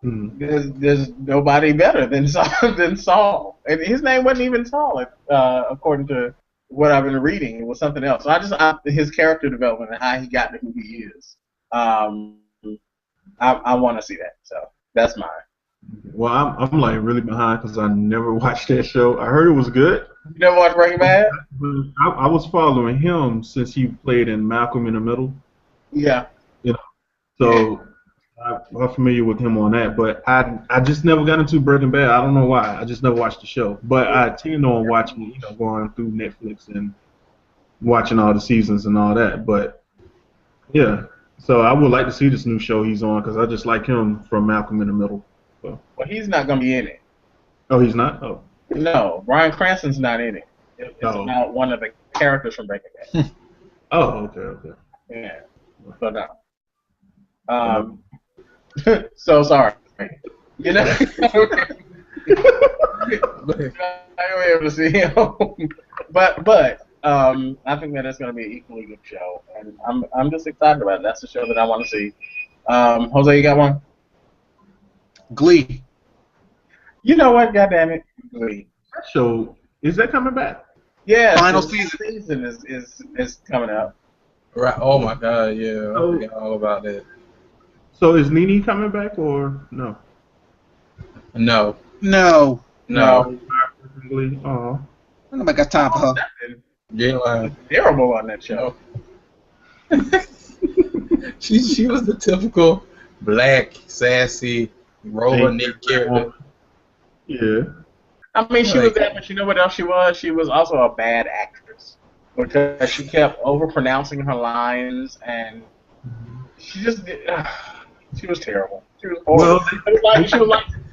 Speaker 2: Mhm.
Speaker 1: There's nobody better than Saul, and his name wasn't even Saul, according to what I've been reading. It was something else. So his character development and how he got to who he is. I want to see that. So that's mine.
Speaker 2: Well, I'm like really behind because I never watched that show. I heard it was good.
Speaker 1: You never watched Breaking Bad?
Speaker 2: But I was following him since he played in Malcolm in the Middle.
Speaker 1: Yeah.
Speaker 2: You know, so I'm familiar with him on that. But I just never got into Breaking Bad. I don't know why. I just never watched the show. But I intend on watching, going through Netflix and watching all the seasons and all that. But yeah, so I would like to see this new show he's on because I just like him from Malcolm in the Middle. So.
Speaker 1: Well, he's not gonna be in it.
Speaker 2: Oh, he's not. Oh.
Speaker 1: No, Bryan Cranston's not in it. It's
Speaker 2: Oh.
Speaker 1: about one of the characters from Breaking Bad.
Speaker 2: Oh, okay.
Speaker 1: Yeah. So no. So sorry. You know, I won't be able to see him. but I think that it's going to be an equally good show, and I'm just excited about it. That's the show that I want to see. Jose, you got one?
Speaker 3: Glee.
Speaker 1: You know what? God damn it, Glee.
Speaker 2: That show, is that coming back?
Speaker 1: Yeah,
Speaker 3: Final
Speaker 1: the
Speaker 3: season
Speaker 1: is coming up.
Speaker 4: Right. Oh my God. Yeah.
Speaker 2: Oh.
Speaker 4: I forgot all about that.
Speaker 2: So is Nene coming back or no?
Speaker 4: No.
Speaker 3: No.
Speaker 4: No.
Speaker 2: Oh.
Speaker 3: Nobody got time for her.
Speaker 4: You ain't lying.
Speaker 1: Terrible on that show.
Speaker 4: She was the typical black, sassy, roller neck character.
Speaker 2: Yeah.
Speaker 1: I mean, she was that, but you know what else she was? She was also a bad actress because she kept overpronouncing her lines, and she just she was terrible. She was horrible.
Speaker 2: Well,
Speaker 1: It was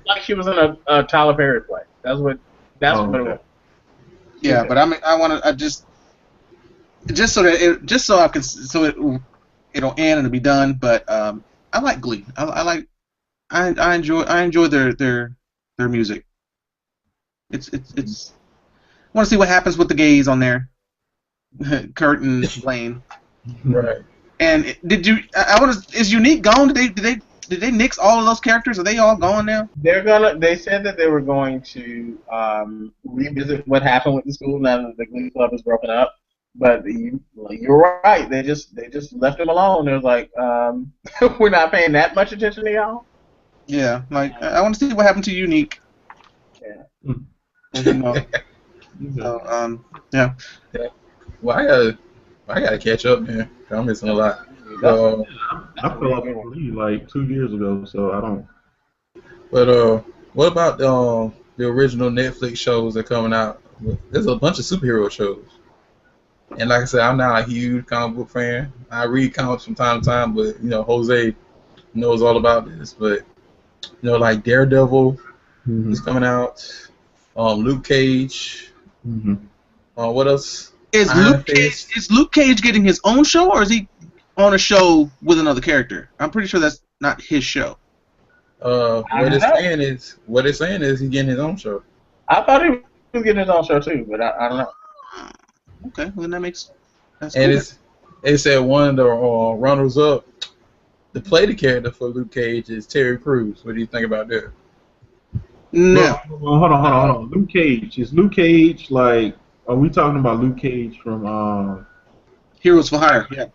Speaker 1: like she was in a Tyler Perry play. That's what it was.
Speaker 3: Yeah, but I just so it'll end and it'll be done. But I like Glee. I enjoy their music. It's I want to see what happens with the gays on there, Kurt and Blaine.
Speaker 4: Right.
Speaker 3: And is Unique gone? Did they nix all of those characters? Are they all gone now?
Speaker 1: They said that they were going to revisit what happened with the school now that the Glee Club is broken up. But you're right. They just left them alone. They was like, we're not paying that much attention to y'all.
Speaker 3: Yeah, like I want to see what happened to Unique.
Speaker 1: Yeah.
Speaker 3: You know, so, yeah.
Speaker 4: Well, I gotta catch up, man. I'm missing a lot.
Speaker 2: I fell off of Glee like 2 years ago, so I don't.
Speaker 4: But what about the original Netflix shows that are coming out? There's a bunch of superhero shows. And like I said, I'm not a huge comic book fan. I read comics from time to time, but Jose knows all about this. But like Daredevil is coming out. Luke Cage. What else?
Speaker 3: Is Luke Cage getting his own show, or is he on a show with another character? I'm pretty sure that's not his show.
Speaker 4: What it's saying is he's getting his own show.
Speaker 1: I thought he was getting his own show too, but I don't know.
Speaker 3: Okay, well then that's
Speaker 4: and
Speaker 3: cool.
Speaker 4: It said one of the runners up to play the character for Luke Cage is Terry Crews. What do you think about that?
Speaker 3: No.
Speaker 2: Well, hold on. Luke Cage. Is Luke Cage like? Are we talking about Luke Cage from?
Speaker 3: Heroes for Hire. Yeah.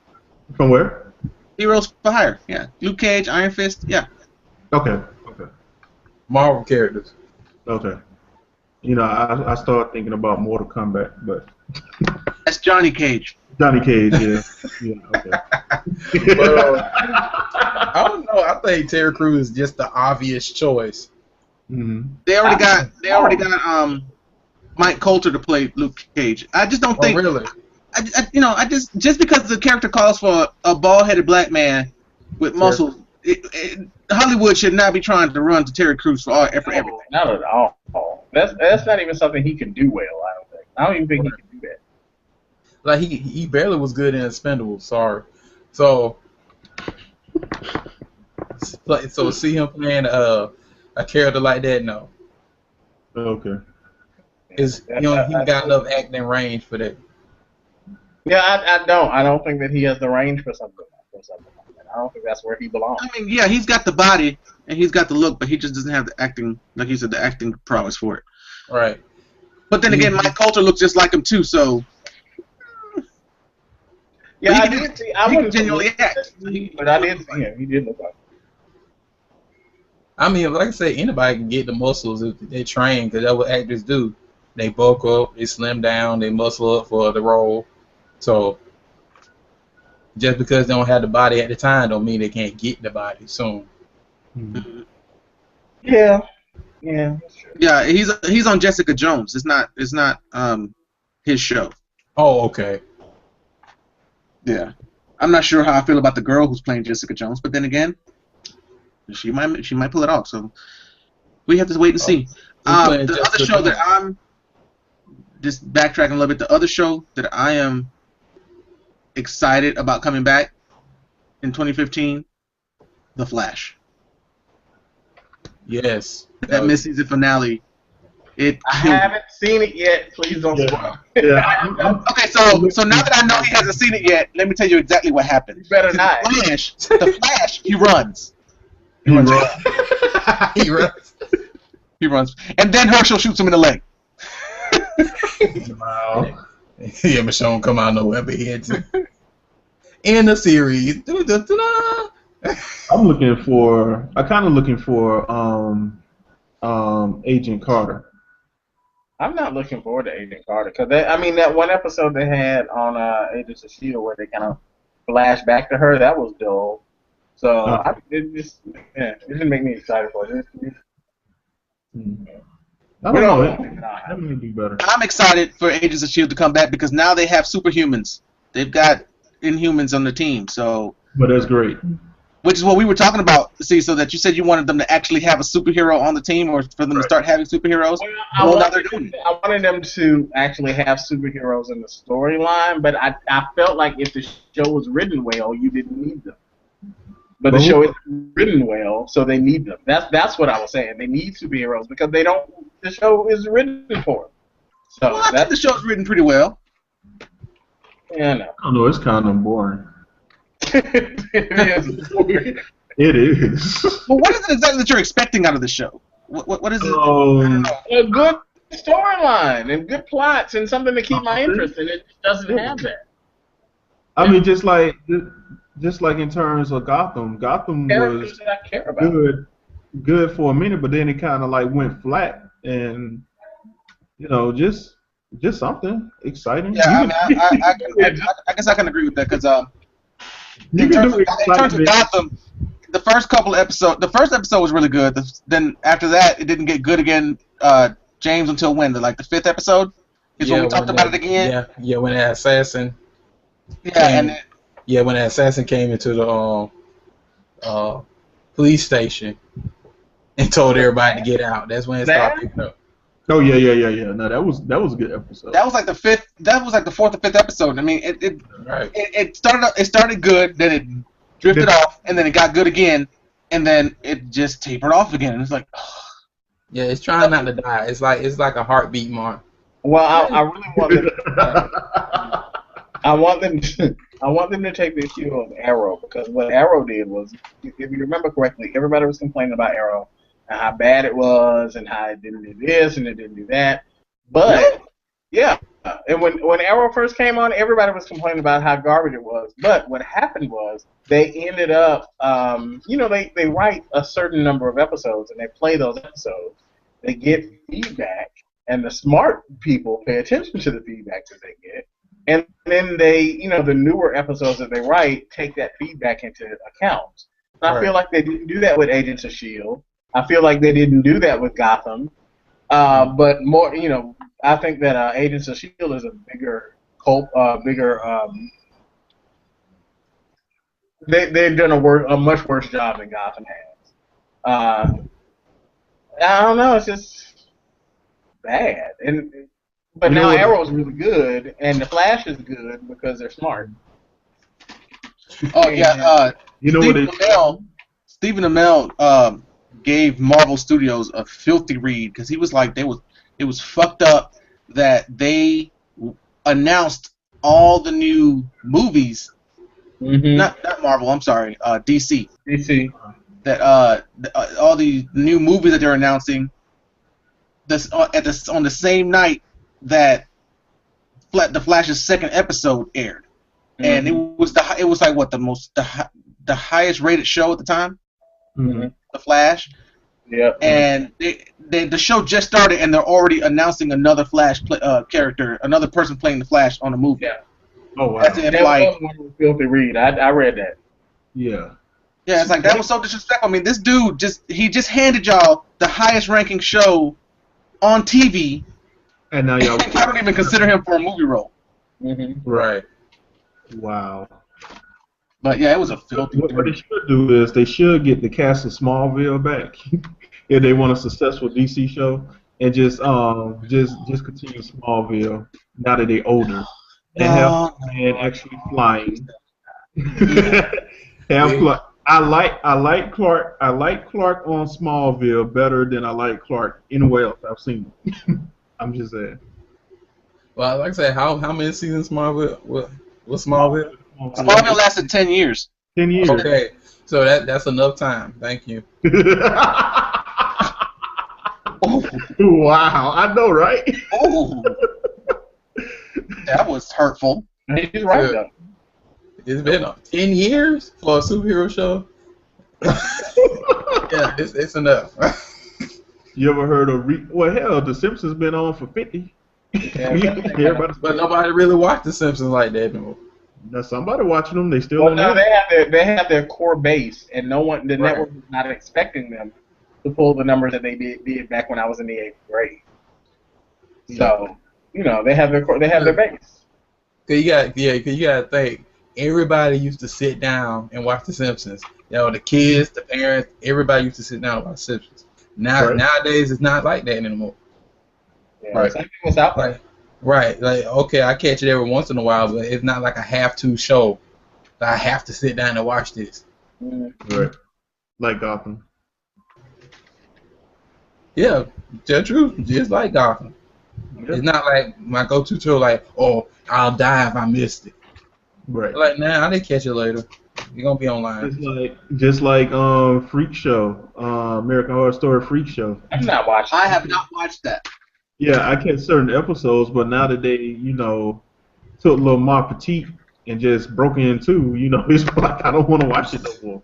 Speaker 2: From where?
Speaker 3: Heroes for Hire. Yeah. Luke Cage, Iron Fist. Yeah.
Speaker 2: Okay.
Speaker 4: Marvel characters.
Speaker 2: Okay. I started thinking about Mortal Kombat, but
Speaker 3: That's Johnny Cage.
Speaker 2: Johnny Cage, yeah. Okay.
Speaker 4: But, I don't know. I think Terry Crews is just the obvious choice.
Speaker 2: Mm-hmm.
Speaker 3: They already got Mike Coulter to play Luke Cage. I just don't think.
Speaker 4: Oh, really?
Speaker 3: I just because the character calls for a bald-headed black man with muscles, Hollywood should not be trying to run to Terry Crews for everything.
Speaker 1: Not at all. That's not even something he can do well. I don't think. I don't even think he can do that.
Speaker 4: Like he barely was good in Expendables. Sorry. So see him playing a character like that, no.
Speaker 2: Okay.
Speaker 4: He got enough acting range for that.
Speaker 1: Yeah, I don't. I don't think that he has the range for something like that. I don't think that's where he belongs.
Speaker 3: I mean, yeah, he's got the body and he's got the look, but he just doesn't have the acting, like you said, the acting prowess for it.
Speaker 4: Right.
Speaker 3: But then again, Mike Coulter looks just like him too, so.
Speaker 1: Yeah,
Speaker 3: I did see. I wouldn't genuinely act.
Speaker 1: But I did see him. He did look like him.
Speaker 4: I mean, like I said, anybody can get the muscles if they train, because that's what actors do. They bulk up, they slim down, they muscle up for the role. So just because they don't have the body at the time don't mean they can't get the body soon.
Speaker 3: Mm-hmm.
Speaker 1: Yeah, that's true.
Speaker 3: Yeah, he's on Jessica Jones. It's not his show.
Speaker 4: Oh, okay.
Speaker 3: Yeah, I'm not sure how I feel about the girl who's playing Jessica Jones, but then again, she might pull it off. So we have to wait and see. The other show that I'm just backtracking a little bit. The other show that I am excited about coming back in 2015, The Flash.
Speaker 4: Yes.
Speaker 3: That mid-season finale.
Speaker 1: I haven't seen it yet. Please don't spoil.
Speaker 2: Yeah.
Speaker 3: Okay, so now that I know he hasn't seen it yet, let me tell you exactly what happened.
Speaker 1: You better not.
Speaker 3: The Flash, he runs.
Speaker 2: He runs.
Speaker 4: He runs.
Speaker 3: He runs. And then Herschel shoots him in the leg.
Speaker 2: Wow.
Speaker 4: Yeah, Michonne come out of nowhere, but he had to. In the series.
Speaker 2: I'm kind of looking for Agent Carter.
Speaker 1: I'm not looking forward to Agent Carter because that one episode they had on Agents of S.H.I.E.L.D. where they kind of flash back to her, that was dull. So it didn't make me excited for it.
Speaker 2: I don't know. That may be better.
Speaker 3: I'm excited for Agents of S.H.I.E.L.D. to come back because now they have superhumans. They've got Inhumans on the team, so.
Speaker 2: But that's great.
Speaker 3: Which is what we were talking about. See, so that you said you wanted them to actually have a superhero on the team, or for them to start having superheroes.
Speaker 1: Well, I wanted them to actually have superheroes in the storyline, but I felt like if the show was written well, you didn't need them. But the show isn't written well, so they need them. That's what I was saying. They need superheroes because they don't. The show is written for them. So
Speaker 3: I think the show's written pretty well.
Speaker 1: Yeah,
Speaker 2: I don't know. It's kind of boring.
Speaker 1: It is.
Speaker 2: It is.
Speaker 3: Well, what is it exactly that you're expecting out of the show? What is it?
Speaker 1: A good storyline and good plots and something to keep my interest, and it doesn't have that.
Speaker 2: I mean, just like in terms of Gotham was
Speaker 1: that I care about.
Speaker 2: good for a minute, but then it kind of like went flat, and just something exciting.
Speaker 3: Yeah, I guess I can agree with that because in terms of Gotham, the first episode was really good. Then after that, it didn't get good again. James, until when? The fifth episode is when we talked about it again.
Speaker 4: Yeah, when that assassin.
Speaker 3: Yeah,
Speaker 4: when that assassin came into the police station and told everybody to get out. That's when it started picking up.
Speaker 2: Oh yeah. No, that was a good episode.
Speaker 3: That was like the fifth. That was like the fourth or fifth episode. I mean, it started good, then it drifted off, and then it got good again, and then it just tapered off again. And it's like,
Speaker 4: yeah, it's trying not to die. It's like a heartbeat mark.
Speaker 1: Well, I really want them. I want them to take the cue of Arrow, because what Arrow did was, if you remember correctly, everybody was complaining about Arrow and how bad it was and how it didn't do this and it didn't do that. But yeah, and when Arrow first came on, everybody was complaining about how garbage it was. But what happened was they ended up, they write a certain number of episodes and they play those episodes. They get feedback, and the smart people pay attention to the feedback that they get. And then they, the newer episodes that they write take that feedback into account. And I feel like they didn't do that with Agents of S.H.I.E.L.D. I feel like they didn't do that with Gotham. But more, I think that Agents of S.H.I.E.L.D. is a bigger bigger. They've done a much worse job than Gotham has. I don't know. It's just bad. But now Arrow's really good, and the Flash is good because they're smart.
Speaker 3: Oh yeah.
Speaker 2: You know
Speaker 3: Stephen Amell gave Marvel Studios a filthy read because he was like, it was fucked up that they announced all the new movies.
Speaker 1: Mm-hmm.
Speaker 3: Not Marvel. I'm sorry. DC.
Speaker 1: DC.
Speaker 3: That all the new movies that they're announcing this on the same night that the Flash's second episode aired, and it was like what the highest rated show at the time,
Speaker 2: Mm-hmm.
Speaker 3: The Flash.
Speaker 1: Yeah.
Speaker 3: And the show just started, and they're already announcing another Flash character, another person playing the Flash on a movie.
Speaker 1: Yeah.
Speaker 2: Oh wow.
Speaker 3: That's it. Like,
Speaker 1: filthy read. I read that.
Speaker 2: Yeah.
Speaker 3: yeah, it's like that was so disrespectful. I mean, this dude just handed y'all the highest ranking show on TV,
Speaker 2: And now y'all.
Speaker 3: and I don't even consider him for a movie role.
Speaker 1: Mm-hmm.
Speaker 4: Right.
Speaker 2: Wow.
Speaker 3: But yeah, it was a filthy.
Speaker 2: What they should do is they should get the cast of Smallville back if they want a successful DC show, and just continue Smallville now that they're older, and have man actually flying. I like Clark on Smallville better than I like Clark anywhere else I've seen him. I'm just saying.
Speaker 4: Well, like I said, how many seasons Smallville? What Smallville?
Speaker 3: Smallville lasted 10 years.
Speaker 2: 10 years.
Speaker 4: Okay, so that's enough time. Thank you.
Speaker 2: Wow, I know, right?
Speaker 3: Oh, that was hurtful.
Speaker 1: He's right though.
Speaker 4: It's been 10 years for a superhero show. Yeah, it's enough.
Speaker 2: You ever heard of well, hell, The Simpsons been on for 50. Everybody,
Speaker 4: But nobody really watched The Simpsons like that anymore.
Speaker 2: now somebody watching them. They still
Speaker 1: Well,
Speaker 2: in
Speaker 1: no,
Speaker 2: there.
Speaker 1: they have their core base, and the
Speaker 4: Right.
Speaker 1: network was not expecting them to pull the numbers that they did back when I was in the 8th grade. So, they have their base.
Speaker 4: Cause you gotta think. Everybody used to sit down and watch The Simpsons. The kids, the parents, everybody used to sit down and watch The Simpsons. Nowadays, it's not like that anymore.
Speaker 1: Yeah,
Speaker 3: Right.
Speaker 1: same thing with South Park.
Speaker 4: Right. Like, okay, I catch it every once in a while, but it's not like I have to show. I have to sit down and watch this.
Speaker 2: Right. Like Gotham.
Speaker 4: Yeah, that's true. Just like Gotham.
Speaker 2: Yeah.
Speaker 4: It's not like my go-to show, like, oh, I'll die if I missed it.
Speaker 2: Right.
Speaker 4: Like, nah, I didn't catch it later. You're going to be online.
Speaker 2: Just like Freak Show, American Horror Story Freak Show.
Speaker 1: I'm not watching.
Speaker 3: I have not watched that.
Speaker 2: Yeah, I catch certain episodes, but now that they, took little Ma Petite and just broke into, it's like I don't want to watch it no more.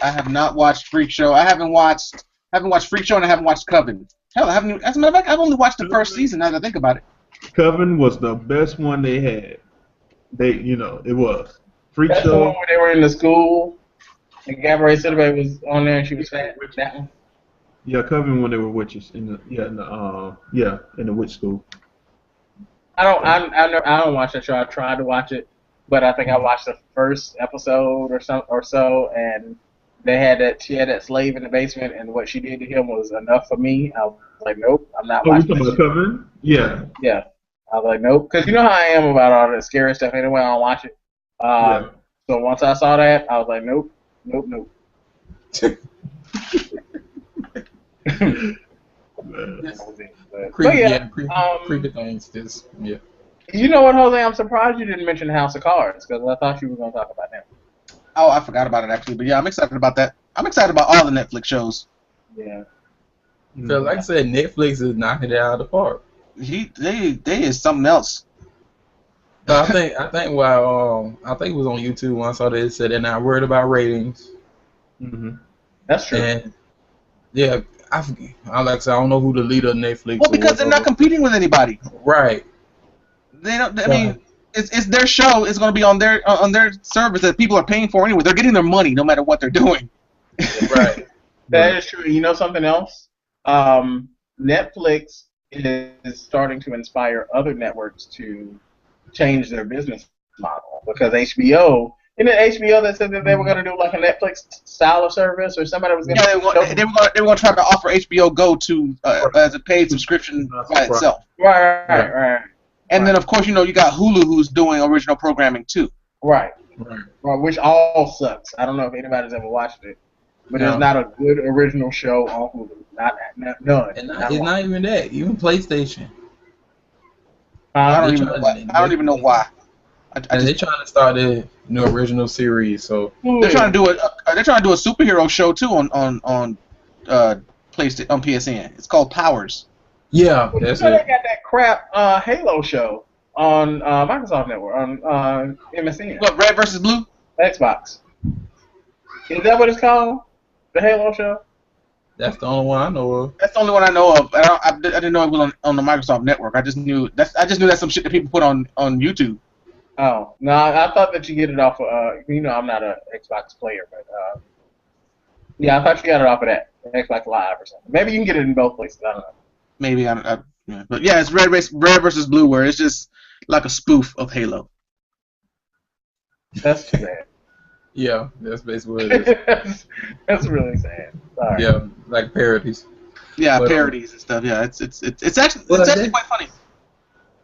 Speaker 3: I have not watched Freak Show. I haven't watched Freak Show, and I haven't watched Coven. Hell, I haven't even, as a matter of fact, I've only watched the first season now that I think about it.
Speaker 2: Coven was the best one they had. It was. Freak
Speaker 1: That's the
Speaker 2: Show.
Speaker 1: one where they were in the school, and Gabrielle Sidibe was on there, and she was fat. That one.
Speaker 2: Yeah, Coven when they were witches in the witch school.
Speaker 1: I don't watch that show. I tried to watch it, but I think I watched the first episode or so, and she had that slave in the basement, and what she did to him was enough for me. I was like, nope, I'm not
Speaker 2: Oh, you
Speaker 1: watching
Speaker 2: talking
Speaker 1: this
Speaker 2: about
Speaker 1: shit.
Speaker 2: Coven? Yeah.
Speaker 1: Yeah. I was like, nope, because you know how I am about all that scary stuff anyway. I don't watch it.
Speaker 2: Yeah.
Speaker 1: So once I saw that, I was like, nope.
Speaker 4: Creepy things. Just, yeah.
Speaker 1: You know what, Jose? I'm surprised you didn't mention House of Cards, because I thought you were going to talk about that.
Speaker 3: Oh, I forgot about it actually, but yeah, I'm excited about that. I'm excited about all the Netflix shows.
Speaker 1: Yeah.
Speaker 4: Because like I said, Netflix is knocking it out of the park.
Speaker 3: They is something else.
Speaker 4: I think it was on YouTube when I saw that it said they're not worried about ratings.
Speaker 2: Mm-hmm.
Speaker 1: That's true.
Speaker 4: And yeah, I forget. I don't know who the leader of Netflix.
Speaker 3: Well, because they're not competing with anybody.
Speaker 4: Right.
Speaker 3: They don't. I mean, it's their show. It's going to be on their service that people are paying for anyway. They're getting their money no matter what they're doing.
Speaker 4: Right.
Speaker 1: That is true. You know something else? Netflix is starting to inspire other networks to change their business model because HBO. In HBO, they said that they were going to do like a Netflix style of service, or somebody was going to.
Speaker 3: Yeah, they were going to try to offer HBO Go to as a paid subscription by itself.
Speaker 1: Right.
Speaker 3: And then, of course, you got Hulu, who's doing original programming too.
Speaker 1: Right. Which all sucks. I don't know if anybody's ever watched it, but there's not a good original show on Hulu. None.
Speaker 4: And it's not even that. Even PlayStation.
Speaker 3: I don't even know why.
Speaker 4: They're trying to start a new original series, so
Speaker 3: they're trying to do a superhero show too on PlayStation on PSN. It's called Powers.
Speaker 4: Yeah, that's it.
Speaker 1: They got that crap Halo show on Microsoft Network on MSN.
Speaker 3: What, Red versus Blue?
Speaker 1: Xbox. Is that what it's called? The Halo show?
Speaker 4: That's the only one I know of.
Speaker 3: That's the only one I know of. I didn't know it was on the Microsoft Network. I just knew that's some shit that people put on YouTube.
Speaker 1: Oh no, I thought that you get it off of. I'm not an Xbox player, but yeah, I thought you got it off of that Xbox Live or something. Maybe you can get it in both places. I don't know.
Speaker 3: Maybe yeah. But yeah, it's Red versus Blue, where it's just like a spoof of Halo.
Speaker 1: That's too bad.
Speaker 4: Yeah, that's basically what it is.
Speaker 1: That's really sad. Sorry.
Speaker 4: Yeah, like parodies.
Speaker 3: Yeah, but, parodies and stuff. Yeah, it's actually quite funny.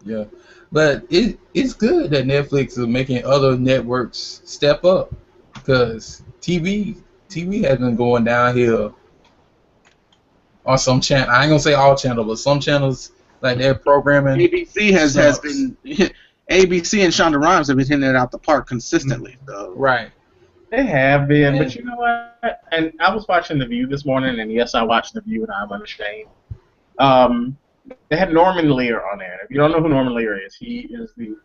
Speaker 4: Yeah, but it's good that Netflix is making other networks step up because TV has been going downhill on some channel. I ain't gonna say all channels, but some channels like their programming.
Speaker 3: ABC has been ABC and Shonda Rhimes have been hitting it out the park consistently. So.
Speaker 4: Right.
Speaker 1: They have been, but you know what? And I was watching The View this morning, and yes, I watched The View, and I'm unashamed. They had Norman Lear on there. If you don't know who Norman Lear is, he is the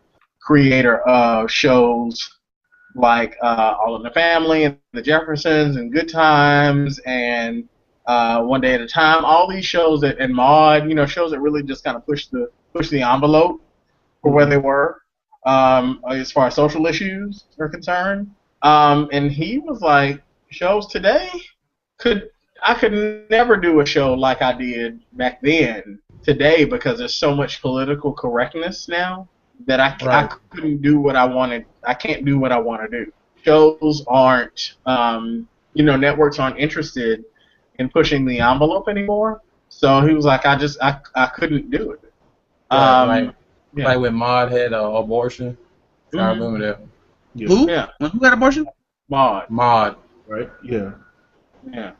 Speaker 1: creator of shows like All in the Family and The Jeffersons and Good Times and One Day at a Time. All these shows and Maude, shows that really just kind of push the envelope for where they were as far as social issues are concerned. And he was like, shows today I could never do a show like I did back then today because there's so much political correctness now that I couldn't do what I wanted. I can't do what I want to do. Shows aren't, networks aren't interested in pushing the envelope anymore. So he was like, I couldn't do it.
Speaker 4: Like when Maude had an abortion. Mm-hmm. I remember that one.
Speaker 3: Yeah. Who? Yeah. Who had abortion?
Speaker 1: Maude.
Speaker 2: Right? Yeah.
Speaker 1: Yeah.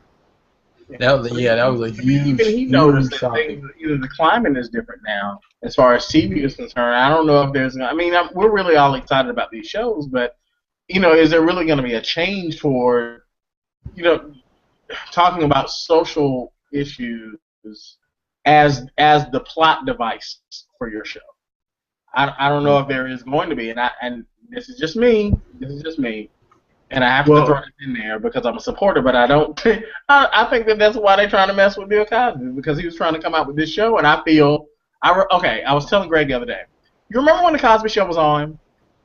Speaker 4: That was a huge.
Speaker 1: Even he noticed that the climate is different now as far as TV is concerned. I don't know if there's. We're really all excited about these shows, but is there really going to be a change for, talking about social issues as the plot device for your show? I don't know if there is going to be, and this is just me. And I have to throw it in there because I'm a supporter, but I don't. I think that's why they're trying to mess with Bill Cosby because he was trying to come out with this show, and I feel. I was telling Greg the other day. You remember when the Cosby Show was on,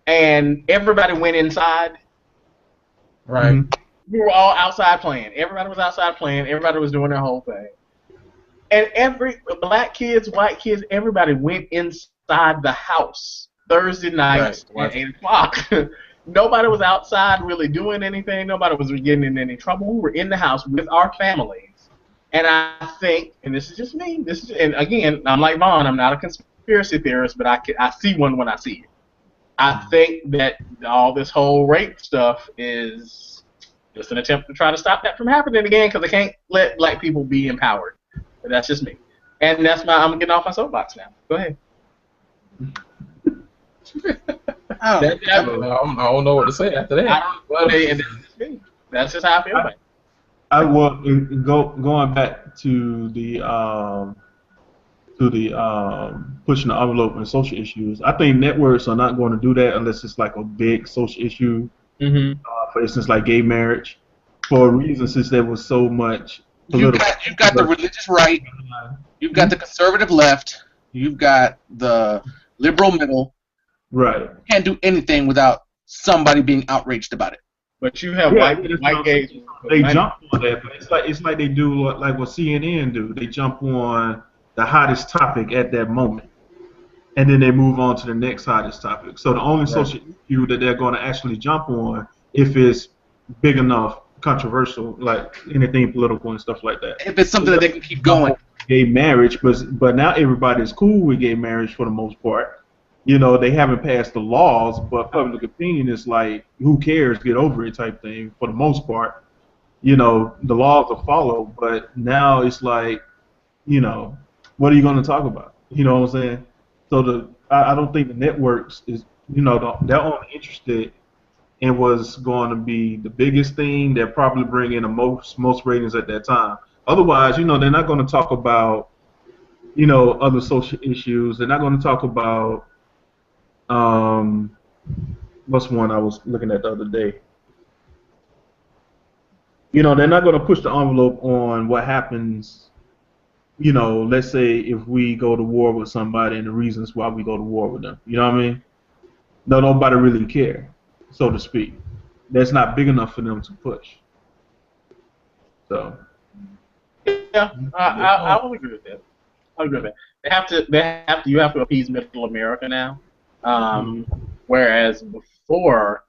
Speaker 1: and everybody went inside?
Speaker 4: Right.
Speaker 1: We were all outside playing. Everybody was outside playing. Everybody was doing their whole thing. And every black kids, white kids, everybody went inside the house Thursday night at 8 o'clock. Nobody was outside really doing anything. Nobody was getting in any trouble. We were in the house with our families. And I think, and this is just me, and again, I'm like Vaughn, I'm not a conspiracy theorist, but I see one when I see it. I think that all this whole rape stuff is just an attempt to try to stop that from happening again because they can't let black people be empowered. But that's just me. And I'm getting off my soapbox now. Go ahead.
Speaker 4: I don't know what to say after that.
Speaker 1: That's just how I feel about it.
Speaker 2: Going back to the pushing the envelope and social issues. I think networks are not going to do that unless it's like a big social issue.
Speaker 1: Mm-hmm.
Speaker 2: For instance, like gay marriage, for a reason since there was so much.
Speaker 3: You've got the religious right. You've got the conservative left. You've got the liberal middle.
Speaker 2: Right.
Speaker 3: You can't do anything without somebody being outraged about it.
Speaker 1: But you have white gays.
Speaker 2: They jump on that. But it's like they do like what CNN do. They jump on the hottest topic at that moment, and then they move on to the next hottest topic. So the only social issue that they're going to actually jump on, if it's big enough, controversial, like anything political and stuff like that.
Speaker 3: If it's something that they can keep going.
Speaker 2: Gay marriage, but now everybody's cool with gay marriage for the most part. You know, they haven't passed the laws, but public opinion is like, who cares, get over it type thing for the most part. You know, the laws are followed, but now it's like, you know, what are you going to talk about? You know what I'm saying? So I don't think the networks is, you know, they're only interested in what's going to be the biggest thing that probably bring in the most ratings at that time. Otherwise, you know, they're not going to talk about, you know, other social issues. They're not going to talk about what's one I was looking at the other day. You know, they're not going to push the envelope on what happens, you know, let's say if we go to war with somebody and the reasons why we go to war with them. You know what I mean? No, nobody really care, so to speak. That's not big enough for them to push. So.
Speaker 1: Yeah, I will agree with that. I agree with that. You have to appease Middle America now. Whereas before,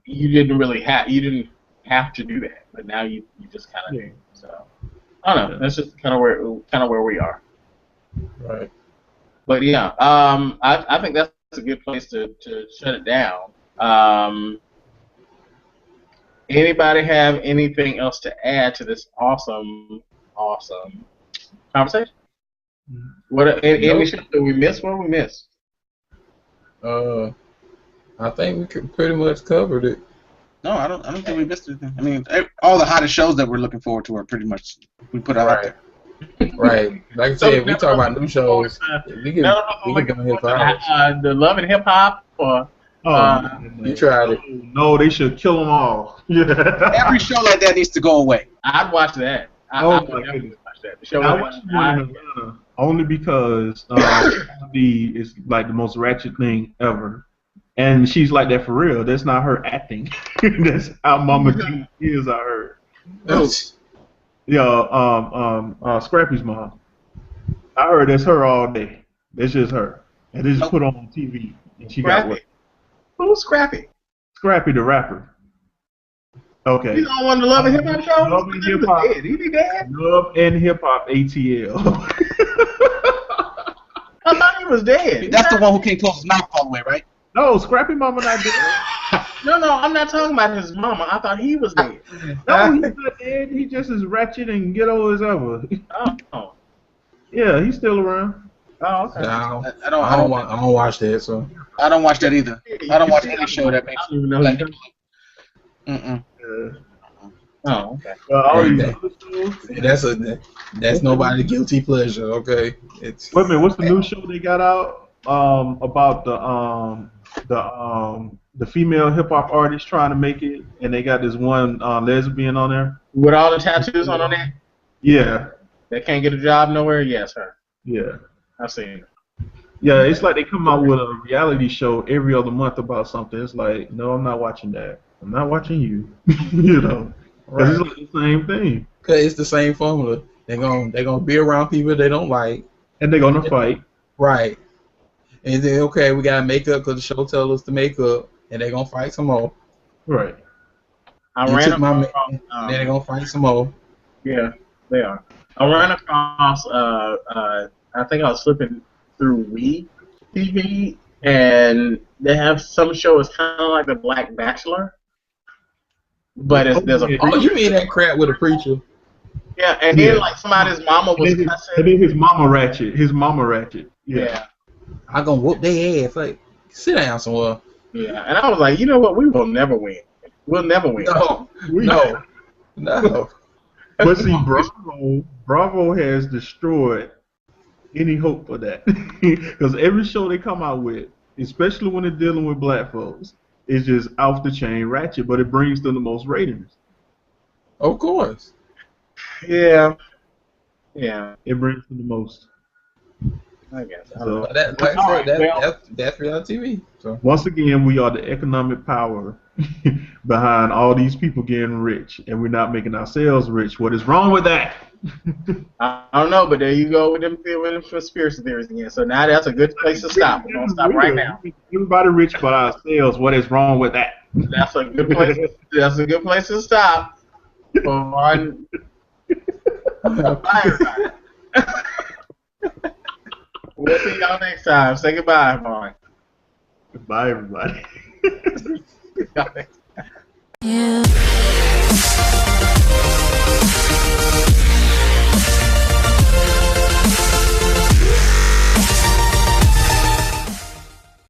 Speaker 1: you didn't have to do that, but now you just kind of do. So I don't know. That's just kind of where we are.
Speaker 4: Right.
Speaker 1: But yeah, I think that's a good place to shut it down. Anybody have anything else to add to this awesome conversation? Any show that we missed? What did we miss?
Speaker 4: I think we pretty much covered it.
Speaker 3: No, I don't think we missed anything. I mean, all the hottest shows that we're looking forward to are pretty much we put out there.
Speaker 4: Right. Like I said, if we talk about new shows, we can go here for hours.
Speaker 1: The Love and Hip Hop, or
Speaker 4: you tried it.
Speaker 2: No, they should kill them all.
Speaker 3: Every show like that needs to go away.
Speaker 1: I'd watch that. I would definitely watch that. The show
Speaker 2: I watched it in Atlanta only because is like the most ratchet thing ever. And she's like that for real. That's not her acting. That's how Mama G is, I heard. Yeah, Scrappy's mom. I heard that's her all day. That's just her. And they just put on TV. And she got what?
Speaker 1: Who's Scrappy?
Speaker 2: Scrappy the rapper. Okay.
Speaker 1: He's on one of the Love and Hip Hop shows?
Speaker 2: Love and Hip Hop.
Speaker 1: He be dead?
Speaker 2: Love and Hip Hop ATL.
Speaker 1: I thought he was dead.
Speaker 3: That's the one who can't close his mouth all the way, right?
Speaker 2: No, Scrappy Mama not dead.
Speaker 1: No, I'm not talking about his mama. I thought he was dead.
Speaker 2: No, he's not dead. He just as ratchet and ghetto as ever.
Speaker 1: Oh.
Speaker 2: Yeah, he's still around.
Speaker 1: Oh, okay.
Speaker 4: No, I don't watch that, so.
Speaker 3: I don't watch that either. I don't watch any show that makes.
Speaker 1: I don't even know
Speaker 3: like,
Speaker 1: Oh, okay.
Speaker 4: That's nobody's guilty pleasure, okay?
Speaker 2: Wait a minute, what's the new show they got out about the female hip hop artist trying to make it, and they got this one lesbian on there
Speaker 1: with all the tattoos on it?
Speaker 2: Yeah.
Speaker 1: They can't get a job nowhere? Yes, her.
Speaker 2: Yeah.
Speaker 1: I've seen it.
Speaker 2: Yeah, it's like they come out with a reality show every other month about something. It's like, no, I'm not watching that. I'm not watching you. You know, right. It's like the same thing.
Speaker 4: Cause it's the same formula. They're gonna be around people they don't like,
Speaker 2: and they're gonna fight.
Speaker 4: Right. And then okay, we gotta make up because the show tells us to make up, and they're gonna fight some more.
Speaker 2: Right.
Speaker 4: Then they're gonna fight some more.
Speaker 1: Yeah, they are. I ran across. I think I was flipping through Wii TV, and they have some shows kind of like The Black Bachelor, but there's a.
Speaker 4: Oh, you mean that crap with a preacher?
Speaker 1: Yeah, and then like somebody's mama was cussing.
Speaker 2: And then his mama ratchet. Yeah.
Speaker 4: I'm gonna whoop their ass. Like, sit down somewhere.
Speaker 1: Yeah, and I was like, you know what? We will never win. We'll never win.
Speaker 4: No.
Speaker 2: But see, Bravo has destroyed any hope for that. Because every show they come out with, especially when they're dealing with black folks, is just off the chain ratchet, but it brings them the most ratings.
Speaker 4: Of course.
Speaker 1: Yeah.
Speaker 2: It brings them the most.
Speaker 1: I guess.
Speaker 2: So,
Speaker 4: that's reality TV. So.
Speaker 2: Once again, we are the economic power behind all these people getting rich, and we're not making ourselves rich. What is wrong with that?
Speaker 1: I don't know, but there you go with them conspiracy theories again. So now that's a good place to stop. We're gonna stop right now.
Speaker 2: Everybody rich but ourselves. What is wrong with that?
Speaker 1: That's a good place. That's a good place to stop. Bye, everybody. We'll see y'all next time. Say goodbye, Vaughn.
Speaker 2: Goodbye, everybody.
Speaker 1: See y'all next time.
Speaker 5: Yeah.